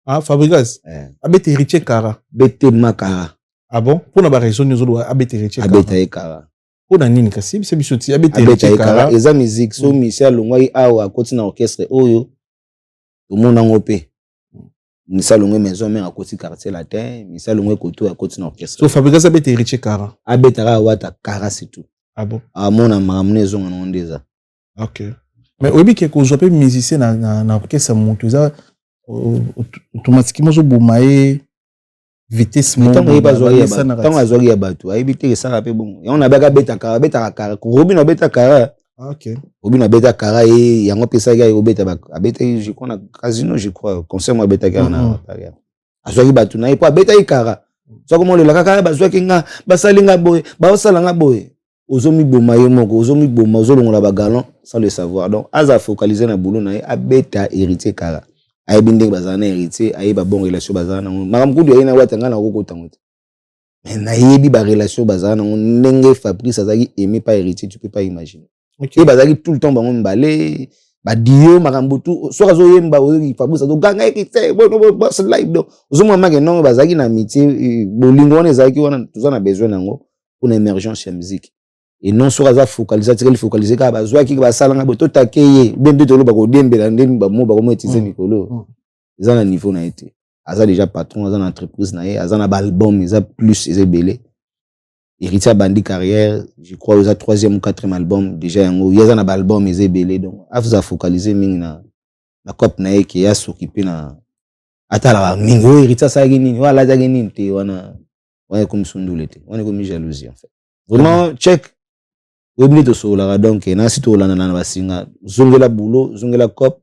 ah Fabregas abete héritier kara bete makara ah bon pour na ba raison nous do abete héritier kara abete kara pour na nini kasi c'est bisoti abete héritier kara eza musique so Michel Longwai awa koti na orchestre oyo tout monde en opé Misa Longwe maison mais à côté quartier latin Misa Longwe koto à côté orchestre so Fabregas abete héritier kara abetara wata kara c'est tout ah bon ah mon maison on déjà OK mais obi ke ko zope musicien na orchestre monto za automatiquement zo bomaye vitesse mo tant azori ya bato ayibite ça pe bon et on a beka beta kara ko Robin beta kara ah OK Robin beta kara et yango pesa ya obeta abeta je crois na casino je crois concert mo beta kara na azori bato na ipo beta kara so comme le la kara bazwa kinga basalinga boy ba osalanga boy ozomi boma ye moko ozomi boma ozolongola ba galon sans le savoir donc aza focaliser na boulot na abeta héritier kara ay bindé bazana héritier ay ba bon relation bazana makam kudu ayina watanga na kokota ngote mais na yebi ba relation bazana ndenge Fabrice azaki aimé pas héritier tu peux pas imaginer et bazaki tout le temps bango mbalé ba dio makambo tout so kazo yemba Fabrice azo ganga ekite bon live do ozomwa make non bazaki na amitié bolingo on ezaki wana tuzana besoin nango pour l'émergence ya musique et non so aza focaliser tirel focaliser ka bazwa ki ba sala nga boto takeye bende tolo ba ko dembela ndeni ba mo ba ko motiser mikolo ils ont un niveau na été aza déjà patron aza une entreprise na ye aza na ba album ils a plus ils belé héritier bandi carrière je crois aux 3e ou 4e album déjà yango ils a ba album ils belé donc afa focaliser mingi na cop na ye qui a s'occuper na atala mingi héritier ça nini wala za nini te wana comme sundulete wana comme jalousie en fait vraiment check webni to sola donc na sito lana na basinga zongela boulot zongela cop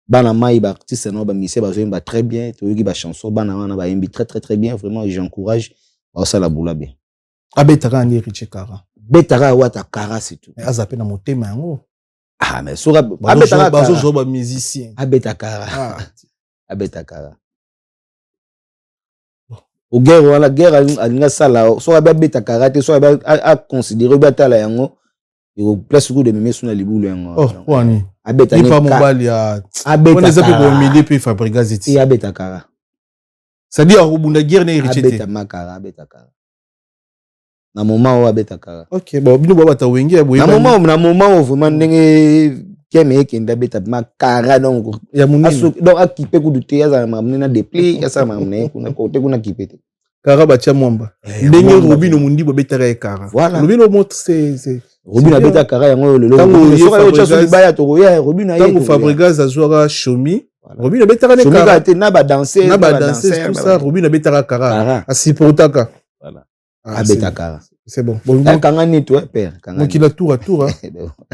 bana mai ba artiste no ba mise ba zoimba très bien to yoki ba chanson bana wana ba imbi très bien vraiment j'encourage au sala boula bien abetaka ni Richie Kara betaka wata Kara c'est tout azape na motema yango mais so abetaka bazo zo ba musicien abetaka abetaka au guerre wala guerre alinga sala so abetaka rate so a considérer batala yango il place beaucoup de mémé sur la libulu yango wani abeta ni pas mobali ya abeta za pe ko milieu pe Fabrica Zeti abeta Kara ça dit obunda guerre na Richie abeta makara abeta Kara na moment où abeta Kara OK bon bino baba ta wengi ya boye na moment où vraiment ndenge keme kenda beta makara donc ya munini donc akipe ku duté ya za mamna depli ya sa mamna kuna kote kuna kipete Kara ba tia mwamba ndenge Robino mundi bobetaka e Kara Robino montre c'est Robino abeta Kara yango lelo so ka chaso libaya to ya Robino aye tango Fabregas azwaka Shomi Robino abetaka ne Kara na ba danser tout ça Robino abetaka Kara asipotaka voilà abeta Kara c'est bon kanga ni toi père kanga donc il a tour à tour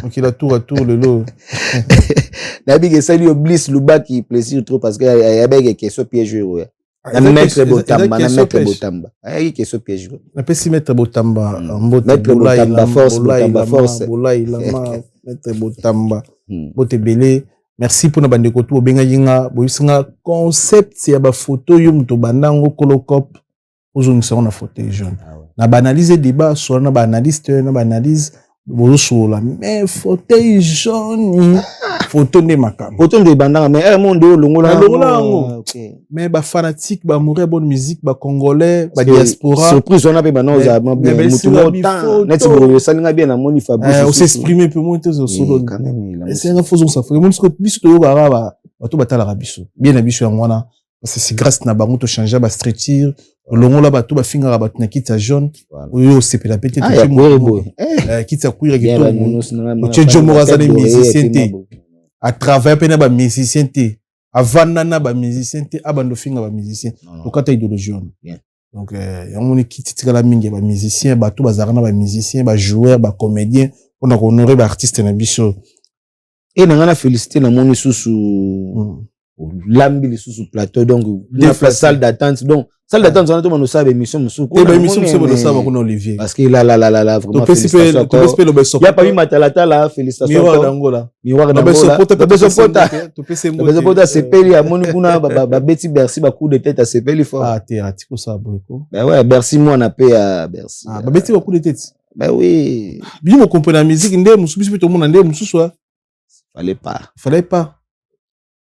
donc il a tour à tour le lot Nabi sali oblis lubaki plaisir trop parce que y a bege question piège na maître Botamba ay question piège na pesi maître Botamba maître Botamba force maître Botamba bote belé merci pour na bande ko to benga yinga boyisinga concept ya ba photo yo muto bandango kolokop ozongisa na photo jaune na banaliser débat soit na banaliste na banalise bozosola mais fauteuil jaune photo ne makam photo de bandanga mais monde longola OK mais ba fanatique ba mourir bonne musique ba congolais ba diaspora surprise on a pe bana oza bien mutu longtemps net bo salinga bien na moni Fabrice on s'exprimer peu moins te solo quand même c'est un faux ça faut même ce que biso to yoga ba to batala rabiso bien na biso ngwana parce que c'est grâce na bango to changer ba structure longola ba to ba finga ba na kita jaune oyo sepela peut-être kita kuira kito Tchejo Moraza les musiciens à travers pena ba musicien te avana na ba musicien te abando finga ba musicien to kata idéologie donc yango ni kiti la mingi ba musicien ba to bazara na ba musicien ba joueur ba comédien on a honorer ba artiste na biso et na féliciter na moni susu lambi sous plateau donc la salle d'attente donc salle d'attente on a tout monde ça émission musuku et émission c'est bon ça va Olivier parce que là vraiment il y a pas eu matalata là félicitations miroir d'Angola pota sepeli ya moni kuna ba beti merci ba coup de tête à sepeli fort théâtique ça beaucoup ben ouais merci moi na paix à merci ba beti ba coup de tête ben oui bien me comprendre la musique ndé musubi tout le monde ndé mususu fallait pas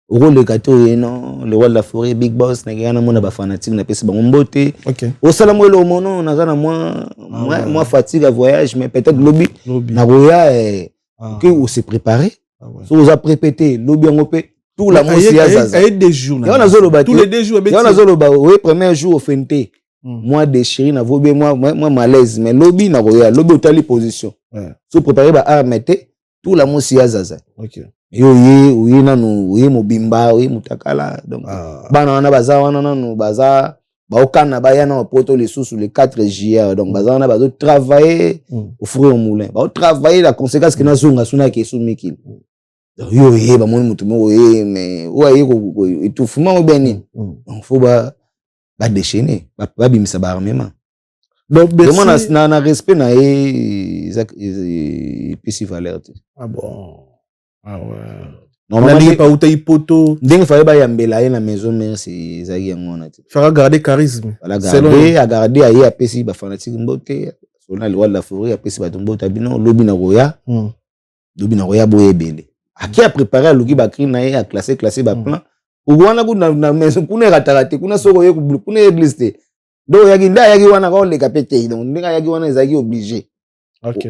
rôle de gâteau non le roi de la forêt big boss na gana mona ba fanatique na pesi ba mbote au salamu le mono na gana moi fatigue à voyage mais peut-être lobby na roya que on s'est préparé so vous a répété lobby ngopé tout la mosi azaza et des jours tous les 2 jours y en a zoloba oui premier jour au fente moi déchiré na vobé moi malaise mais lobby na roya lobby tali position so préparer ba armete tout la mosi azaza oui nanu oui mobimba oui mutakala donc bana wana baza wana nanu baza baokana bayana poto les sous les 4 JR donc baza wana bazo travailler au four au moulin ba travailler la conséquence que na zonga suna ke sumikil yo ba moni mutu mo mais ouais ko étouffement ou bien donc faut ba déchaîner ba bimisa ba armement donc vraiment na respect na PC valeur bon ah ouais normalement pas uta ipoto ndenge fallait ba yambela na maison merci ezaki yangona ti fera garder charisme garder aye apesi ba fanatique mbote sona le roi de la forêt apesi ba tombota bino lobi na roya boyebele aki a préparer loki ba cri na ye a classer ba plan wana kuna maison kuna ratarate kuna soko ye kuna église te donc yaki wana ko le kapete donc ndinga yaki wana ezaki obligé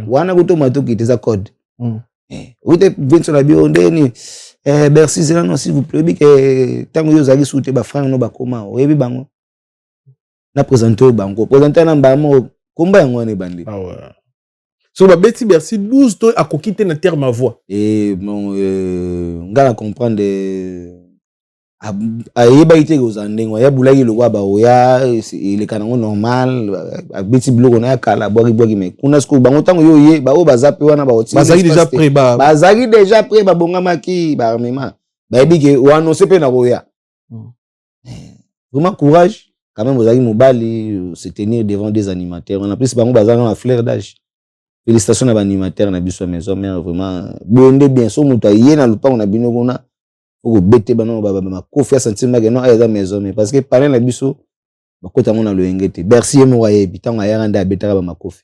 wana kuto mato qui tes code ote vinso la bio ndeni Bercy zela non s'il vous plaît bi que tango yo zali souté ba frère no ba koma oyebi bango na présenter bango présenter na mbamo komba yango ne bandi so ba beti Bercy 12 to akokite na terme à voix et bon ngala comprendre ayeba ite ko zandengo ya bulaki lo kwa ba oya ile kanango normal abeti bloko na kala boki me kuna sko bango tango yo ye ba o bazape wana ba oti bazaki déjà prêt bazaki déjà prêt ba bongama ki ba armement ba ebi ke o annoncer pe na boya vraiment courage quand même bazaki mobali se tenir devant des animateurs on a plus bango bazaka na fleur d'âge. Félicitations à l'animateur na biso maison mère vraiment bonde bien so muta yena lupa on a bino kona o bete bana ba kofi sentiment que non aya maison mais parce que parler na biso bakota mona lo engete Bercy mo waye bitanga ya randa betaka ba makofi.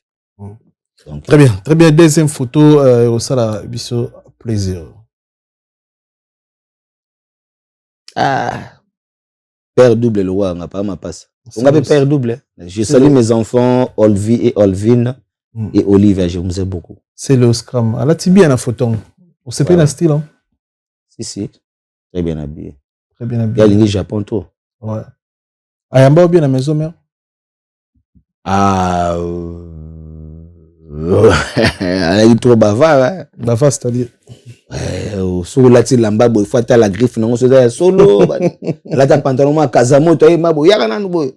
Très bien deuxième photo au sala biso plaisir. Père double le roi on a pas ma passe. On a père double. Je salue mes enfants Olvi et Olvin. Et Olivier, je vous aime beaucoup. C'est le scrum. Elle a bien la photo. On sait pas le style. Hein? Si. Très bien habillé. Très bien habillé. Il y a Japon tout. Ouais. Ayamba ou bien la maison mère? Elle est trop bavard. Hein? Bavard, c'est-à-dire? Sur la tille lamba, il faut la griffe. Non, c'est solo. Là, t'as pantalon, ma kazamoto, mabo, yara boy.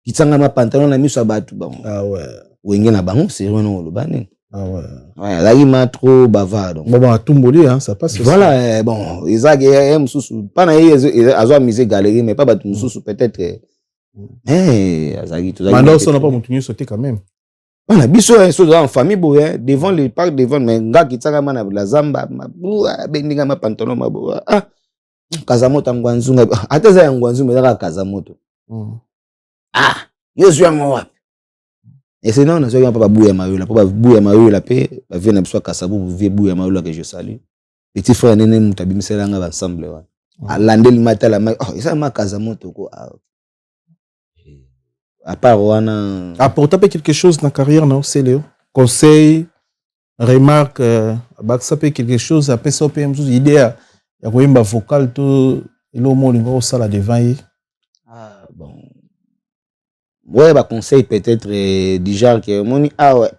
Qui t'en a ma pantalon, la mise à battre. Ah ouais. Wenge na bango c'est vraiment le bani. Ah ouais. Ouais, là il m'a trop bavard donc. Bon tout molé hein, ça passe. Voilà bon, Isaac aime sous pas na azo musée galerie mais pas ba sous peut-être Azagi tout ça. Maintenant ça n'a pas montuné sauter quand même. On a biso en famille boy devant le parc devant mais nga kitaka mana la zamba mabua bendinga ma pantalon mabua kazamoto ngwanzunga hata za ngwanzu mais kazamoto. Yo suis moi. Et sinon, on a pas babouya mayola, pas babouya mayola pe, ba vient na biso kasabu vie bouya mayola que je salue. Petit frère nene mutabi miselanga ba ensemble wa. Alande le matin la ça ma kazamoto ko. À part wana apporter quelque chose dans la carrière non, c'est Léo. Conseil, remarque, ba ça peut quelque chose après ça peut une idée ya koyemba vocal to elo mo lingo sala devant. Bon. Ouais, bah conseil peut-être du genre que moni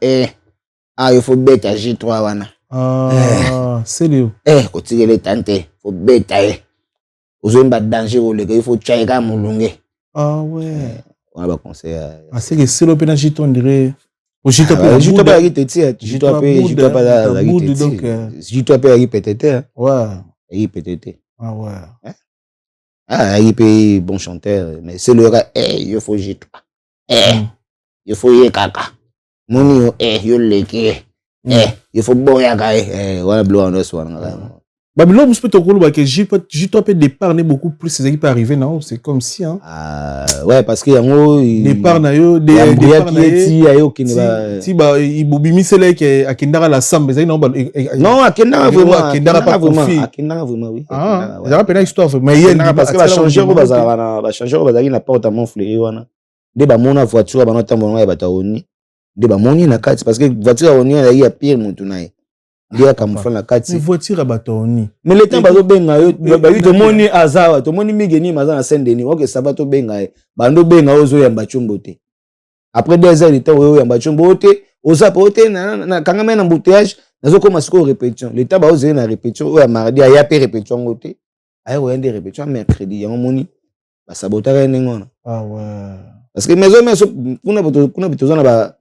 il faut bête à J3 wana. C'est lui. Kotige les tante, faut bête Ozo mba danger au le il faut tchaika mulunge. Ah ouais. On va conseil. C'est que c'est le pénage on dirait au J3 pas qui te tire, J3 pas la donc J3 pas qui peut-être. Ouais. Il peut-être. Ah ouais. Il peut bon chanteur mais c'est le il faut J3. Il faut y kaka. Moni yo leke. Il faut boya kai. Voilà bleu en os wana. Babylone vous peut te rouler que J3 peut départ beaucoup plus ces équipes arriver non, c'est comme si hein. Ouais parce que yango départ na yo départ na yo qui ne va si ba ibobimi c'est là que akindara la sambe ça non akindara vraiment akindara vraiment oui. Ça va histoire mais parce que va changer bazali na porte à mon fleury wana. De ba mona voiture ba nota mbona ya bataoni de ba moni na kati parce que voiture oni na ya pire mutu naye dia kamufla na kati voiture ya bataoni mais le temps bazo benga yo ba to moni azawa to moni migeni maza na Saint-Denis OK ça va to benga bando benga ozo ya mbachombo te après 2 heures de temps oyo ya mbachombo te oza pote na kanga mena embouteillage nazo koma siko répétition le temps ba ozo na répétition oyo mardi ya pe répétition ngote ayo yende répétition mercredi ya moni ba sabotaka nengona. Ah ouais. Parce que maison kuna bitozana ba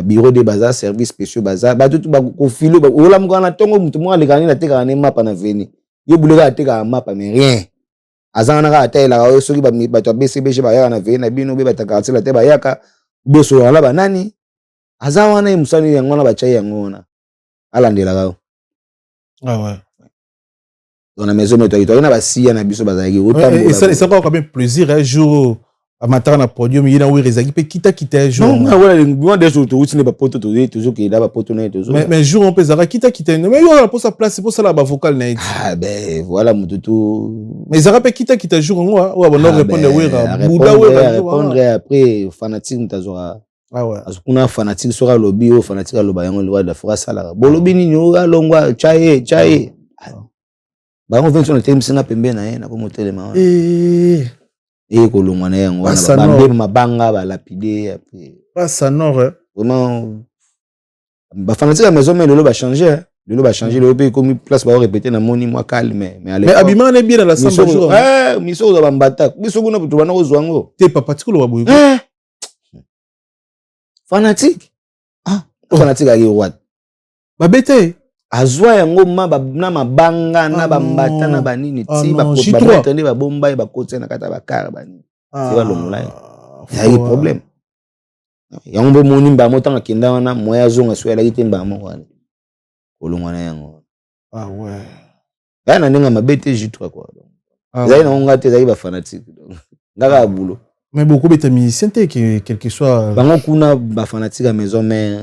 bureau de bazar service spéciaux bazar ba tout ba ko filo ba ola mukana tongo mutu mo alekani na teka na mapa na veni yo buleka teka mapa mais rien azana ka atela o soki ba to BCBG ba ya na veni na bino be bataka la te ba yaka beso la ba nani azawana musani yangona ba chai yangona alandela ka. Ah ouais. Dans la maison métropolitaine na ba siya na biso bazaki autant et ça va quand même plaisir un jour à matin na podium il y a où rezaki pe kita jour non voilà le des autres où n'est pas poto toujours qu'il a pas poto na toujours mais jour on peut zara kita mais yo pour sa place c'est pour ça la ba vocal na ben voilà mututu mais zara pe kita jour on va répondre répondre après fanatique mutazora Ah ouais. Kuna fanatique sera lobby ou fanatique à loba yango loi de la forêt sala. Bolobi ni nyoga longwa chaye. Ba on vient sur le thème singa pembe na ye na ko motelema. Ko longwa na yango na ba mabanga ba lapider après. Pas ça non. Vraiment ba fanatique à maison mais le ba changer. Le va changer le pays comme place va répéter na moni moi calme mais Abima est bien dans la samba jour. Miso za bambata. Miso kuna butu bana kozwango. Te papa tiko lo baboy. Fanatique. Fanatique a what? Babete. Azwa yango na mabanga na bambata na banini ti ba tende ba bomba ba kote na kata ba kar bani. C'est pas l'ongolais. Il y a un problème. Yango moni ba motanga kenda wana moya zonga so la kite mba mo wana. Olongwana yango. Ah ouais. Bana ninga mabete J3 quoi. Zaina onga te zaïba fanatique. Ngaka boulot. Mais beaucoup de musiciens quel que soit bango kuna ba fanatique à maison mais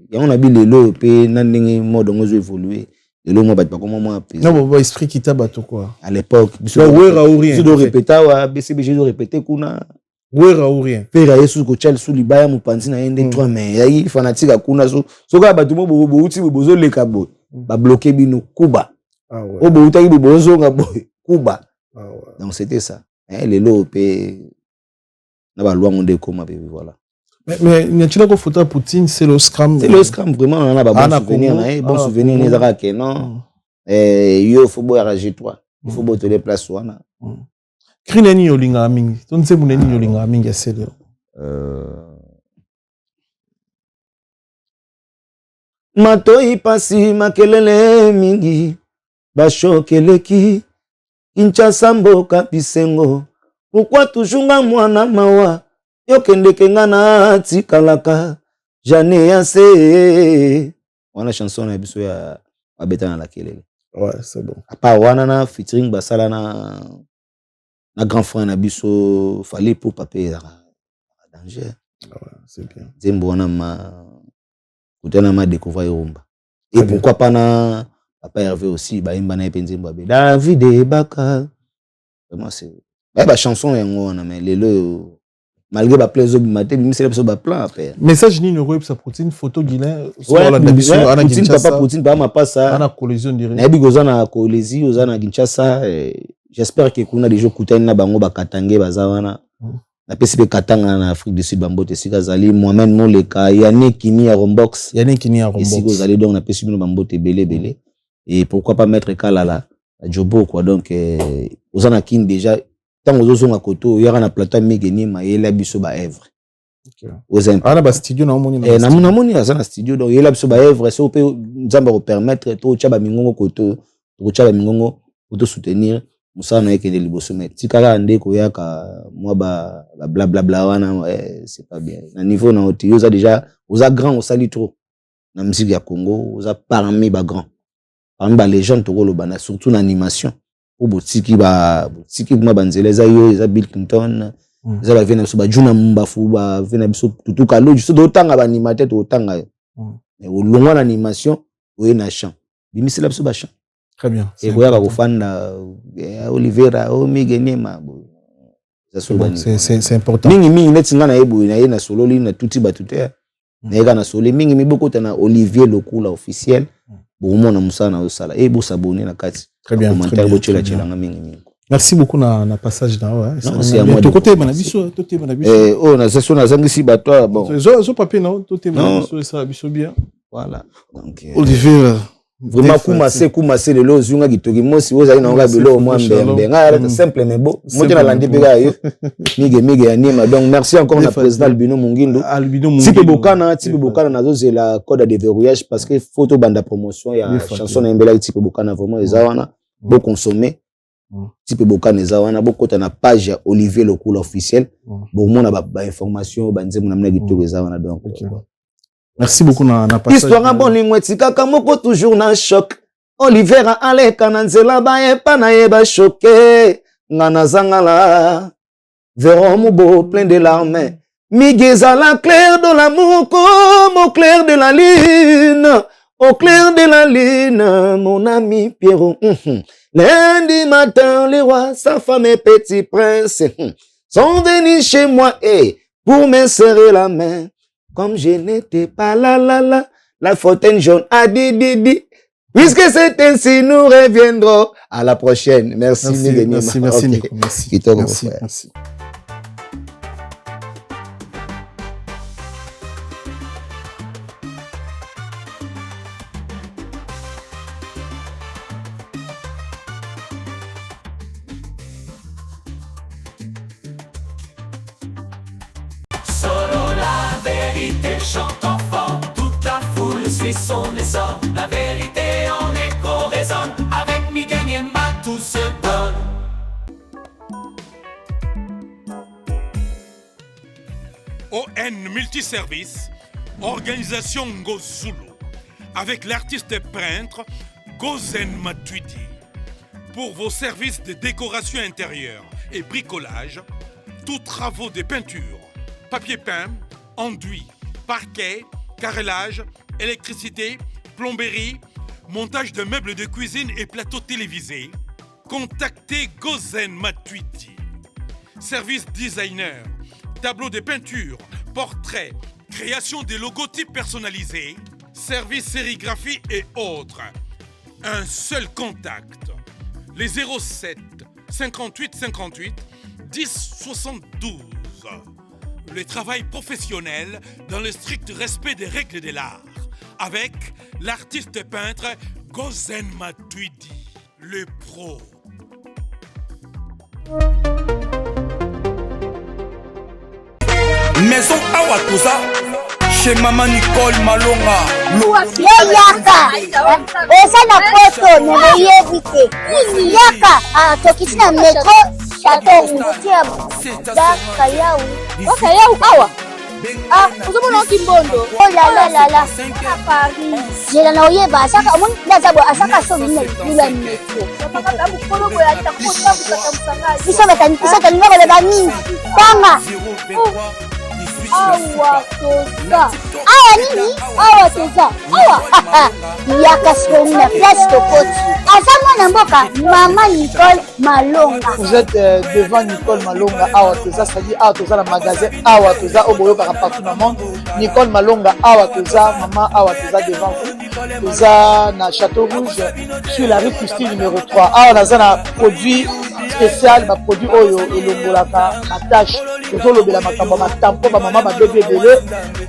yango na bi lelo pe na ndenge mode ngozo évoluer lelo mo ba comment moi appeler. Non bon esprit qui tabato quoi. À l'époque, biso ou rien. Tu dois répéter wa BCBG doit répéter kuna wera ou rien. Pera Yesu ko chal sous libaya mu panzi na yende 3 mais yayi fanatique akuna so ka batu mo bo uti bozo leka bo ba bloquer bino kuba. Ah ouais. O bo utaki bozo nga boy kuba. Ah ouais. Donc c'était ça. Lelo pe na ba loi monde comme voilà. Mais n'y'a-t-il pas photo Poutine c'est le scram. C'est le scram vraiment on a ba bon souvenir na bon souvenir ni zaka ke non. Yo faut boire à G3. Il faut boire les places wana. Krineni yolinga mingi. Tonse muneni yolinga mingi asele. Matoi pasi makelele mingi. Bashokeleki. Kinshasa mboka pisengo. Pourquoi toujours mwana mawa? Yokendeke ngana tikalaka. Jane yase. Wana chanson na biso ya abeta na la kelele. Ouais, c'est bon. À part wana na featuring basala na grand frère na biso fallait pour papier danger. Ouais, c'est bien. Zembo wana ma découvrir rumba. Et pourquoi pas na papa Hervé aussi ba imba na epenzembo be David Baka. Vraiment c'est ba chanson yango wana mais lelo malgré ba plaisir du matin bimi c'est ba plan après. Message ni no sa Poutine photo Guilain sur la biso ana Kinshasa. Papa Poutine ba ma passa. Ana collision direct. Na bigoza na kolezi ozana Kinshasa. J'espère que kuna des jours kutani na bango ba katange bazawana. Na PCB katanga na Afrique du Sud bambote sika zali Mohamed Moleka Yannick Kini à Rombox. Yannick Kini à Rombox. Sika zali donc na PCB bambote belé. Et pourquoi pas mettre Kalala à Jobo quoi donc ozana kin déjà tant aux autres à côté il y a na plateau Megeni Mayela biso ba Evre. OK. Ana ba studio na moni na moni na studio donc yela biso ba Evre so peut nzamba ko permettre to chaba mingongo côté to chaba mingongo pour soutenir Moussa na yeke de liboso mais tikala ndeko yaka moi ba blablabla wana c'est pas bien na niveau na oti oza déjà oza grand osali trop na musique ya Congo oza parmi ba grand parmi ba légende to lo bana surtout na animation o botiki moi banzela za yo za Bill Clinton za ba vena so ba Juna Mbafu ba vena biso tutuka lo juste do tanga ba animateur to tanga yo mais o longwa na animation o na chant bimisela biso ba chant. Très bien. Et vous avez Fanda, Oliveira, Migenema. C'est important. Mingi netinga na ebu na solo li na tuti batute. Na na solo mingi miboko na Olivier Lokula officiel. Bomo na Musa na osala. E bo s'abonner na kati. Très bien. Commentaire bo chela nga mingi. Merci beaucoup na passage na ouais. C'est à moi. De côté banabiso, côté banabiso. Na session na zangi si bato bon. Zo papier non, côté banabiso ça biso bien. Voilà. Donc Olivier vraiment kumase le lo zunga kitoki mosi oza ina nga bilo moi mbembe nga simple mais beau moi na landi pega yo mige anima donc merci encore na président Albino Mungindo tipe bokana nazo zela code de verrouillage parce que photo banda promotion ya chanson na mbela tipe bokana vraiment ezawana bo consommer tipe bokana ezawana bo kota na page ya Olivier Lokula officiel bo mona ba information ba nzemu na mna kitoko ezawana donc merci beaucoup na passage. Histoire bon lingwe tikaka moko toujours na choc. Oliveira aleka na nzela ba epa na yeba choqué. Ngana zangala. Véron mubo plein de larmes. Migeza la clair de l'amour comme au clair de la lune. Au clair de la lune, mon ami Pierrot. Lundi matin, les rois, sa femme et petit prince sont venus chez moi pour me serrer la main. Comme je n'étais pas là, la fontaine jaune a dit. Puisque c'est ainsi, nous reviendrons. À la prochaine. Merci, merci, okay. Nico. Merci. Merci. Solo la vérité chante enfant, toute la foule suit son essor. La vérité en écho résonne, avec Miguel Niemba tout se donne. ON Multiservice, organisation Ngozulu, avec l'artiste peintre Gozen Matuidi. Pour vos services de décoration intérieure et bricolage, tous travaux de peinture, papier peint, enduit, parquet, carrelage, électricité, plomberie, montage de meubles de cuisine et plateaux télévisés, contactez Gozen Matuidi. Service designer, tableau de peinture, portrait, création de logotypes personnalisés, service sérigraphie et autres. Un seul contact. Les 07 58 58 10 72. Le travail professionnel dans le strict respect des règles de l'art. Avec l'artiste peintre Gozen Matuidi, le pro. Maison Awatusa, chez Maman Nicole Malonga. Yaka, eza na poto nemoyebi te. Yaka, tokiti na metro Chateau Rouge. Daka yau. Daka yau awa. Uzomona okimbondo. Oh la la. Paris. Jela na oyeba asaka omoni ndazabo asaka so nila metro. Sapaka mukolo boya takota musaka. Bisa tanimaka le bani. Tanga. Awa toza. Awa nini? Awa toza. Awa. Yaka siko na place tokoti. Azama mboka Maman Nicole Malonga. Vous êtes devant Nicole Malonga Awa toza, c'est-à-dire Awa toza le magasin Awa toza oboyo partout dans le monde. Nicole Malonga Awa toza, Maman Awa toza devant vous. Toza na Château Rouge sur la rue Custine numéro 3. Awa naza na produit spécial, ba produit oyo elongolaka attache. Tozolobela makambo matampo ba mama ba bébé belé,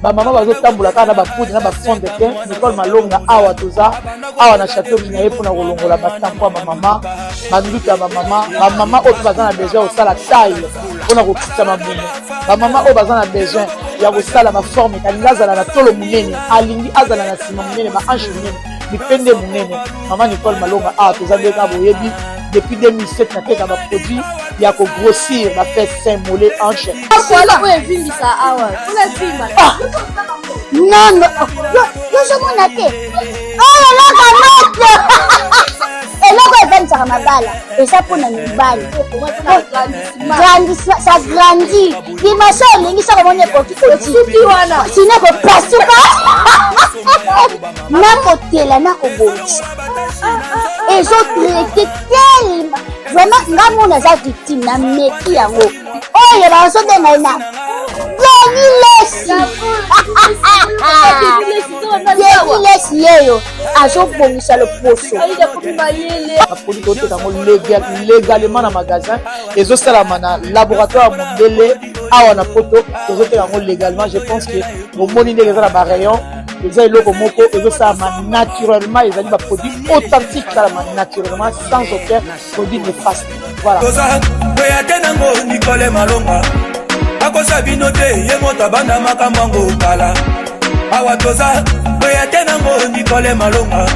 ba mama bazotambolaka na ba poudre na ba fond de teint. Nicole Malonga Awa toza, Awa na Château Rouge na yepona kolongola batampo ba mama, banduka ba mama oyo bazana besoin osala taille pona kokisa mabumu. Ba mama oyo bazana besoin ya kosala ba forme kalinga azala na tolo munene, alingi azala na sima munene ba hanche munene, bipende munene. Maman Nicole Malonga Awa toza ndeka boyebi depuis 2007 na teka ba produit ya ko grossir ba fait sein mollet hanche. Voilà oyo vindisa awa. Tula vima. Non, yo somona te. Oh la la. Eloko evanisaka mabala eza mpona mibali ça grandit limaso olingi soko moni ekokikosuki wana sino ekopasuka nakotela nakobongisa ezotraite telema vraiment nga mona eza victime na meki yango oyo bazobenga ena Yemilesi yeyo azobongisa loposo apoli koteka yango légalement na magasin ezosalama na laboratoire mondele awa na poto tozoteka yango légalement. Je pense que bomoni ndenge eza na barayon eza eloko moko ezosalama naturellement, ezali baproduit authentique salama naturellement sans aucun produit néfaste. Voilà. Boya tenango Nicole Malonga akosa bino te ye moto abanda makambo yango kala awa toza boya tenango Nicole Malonga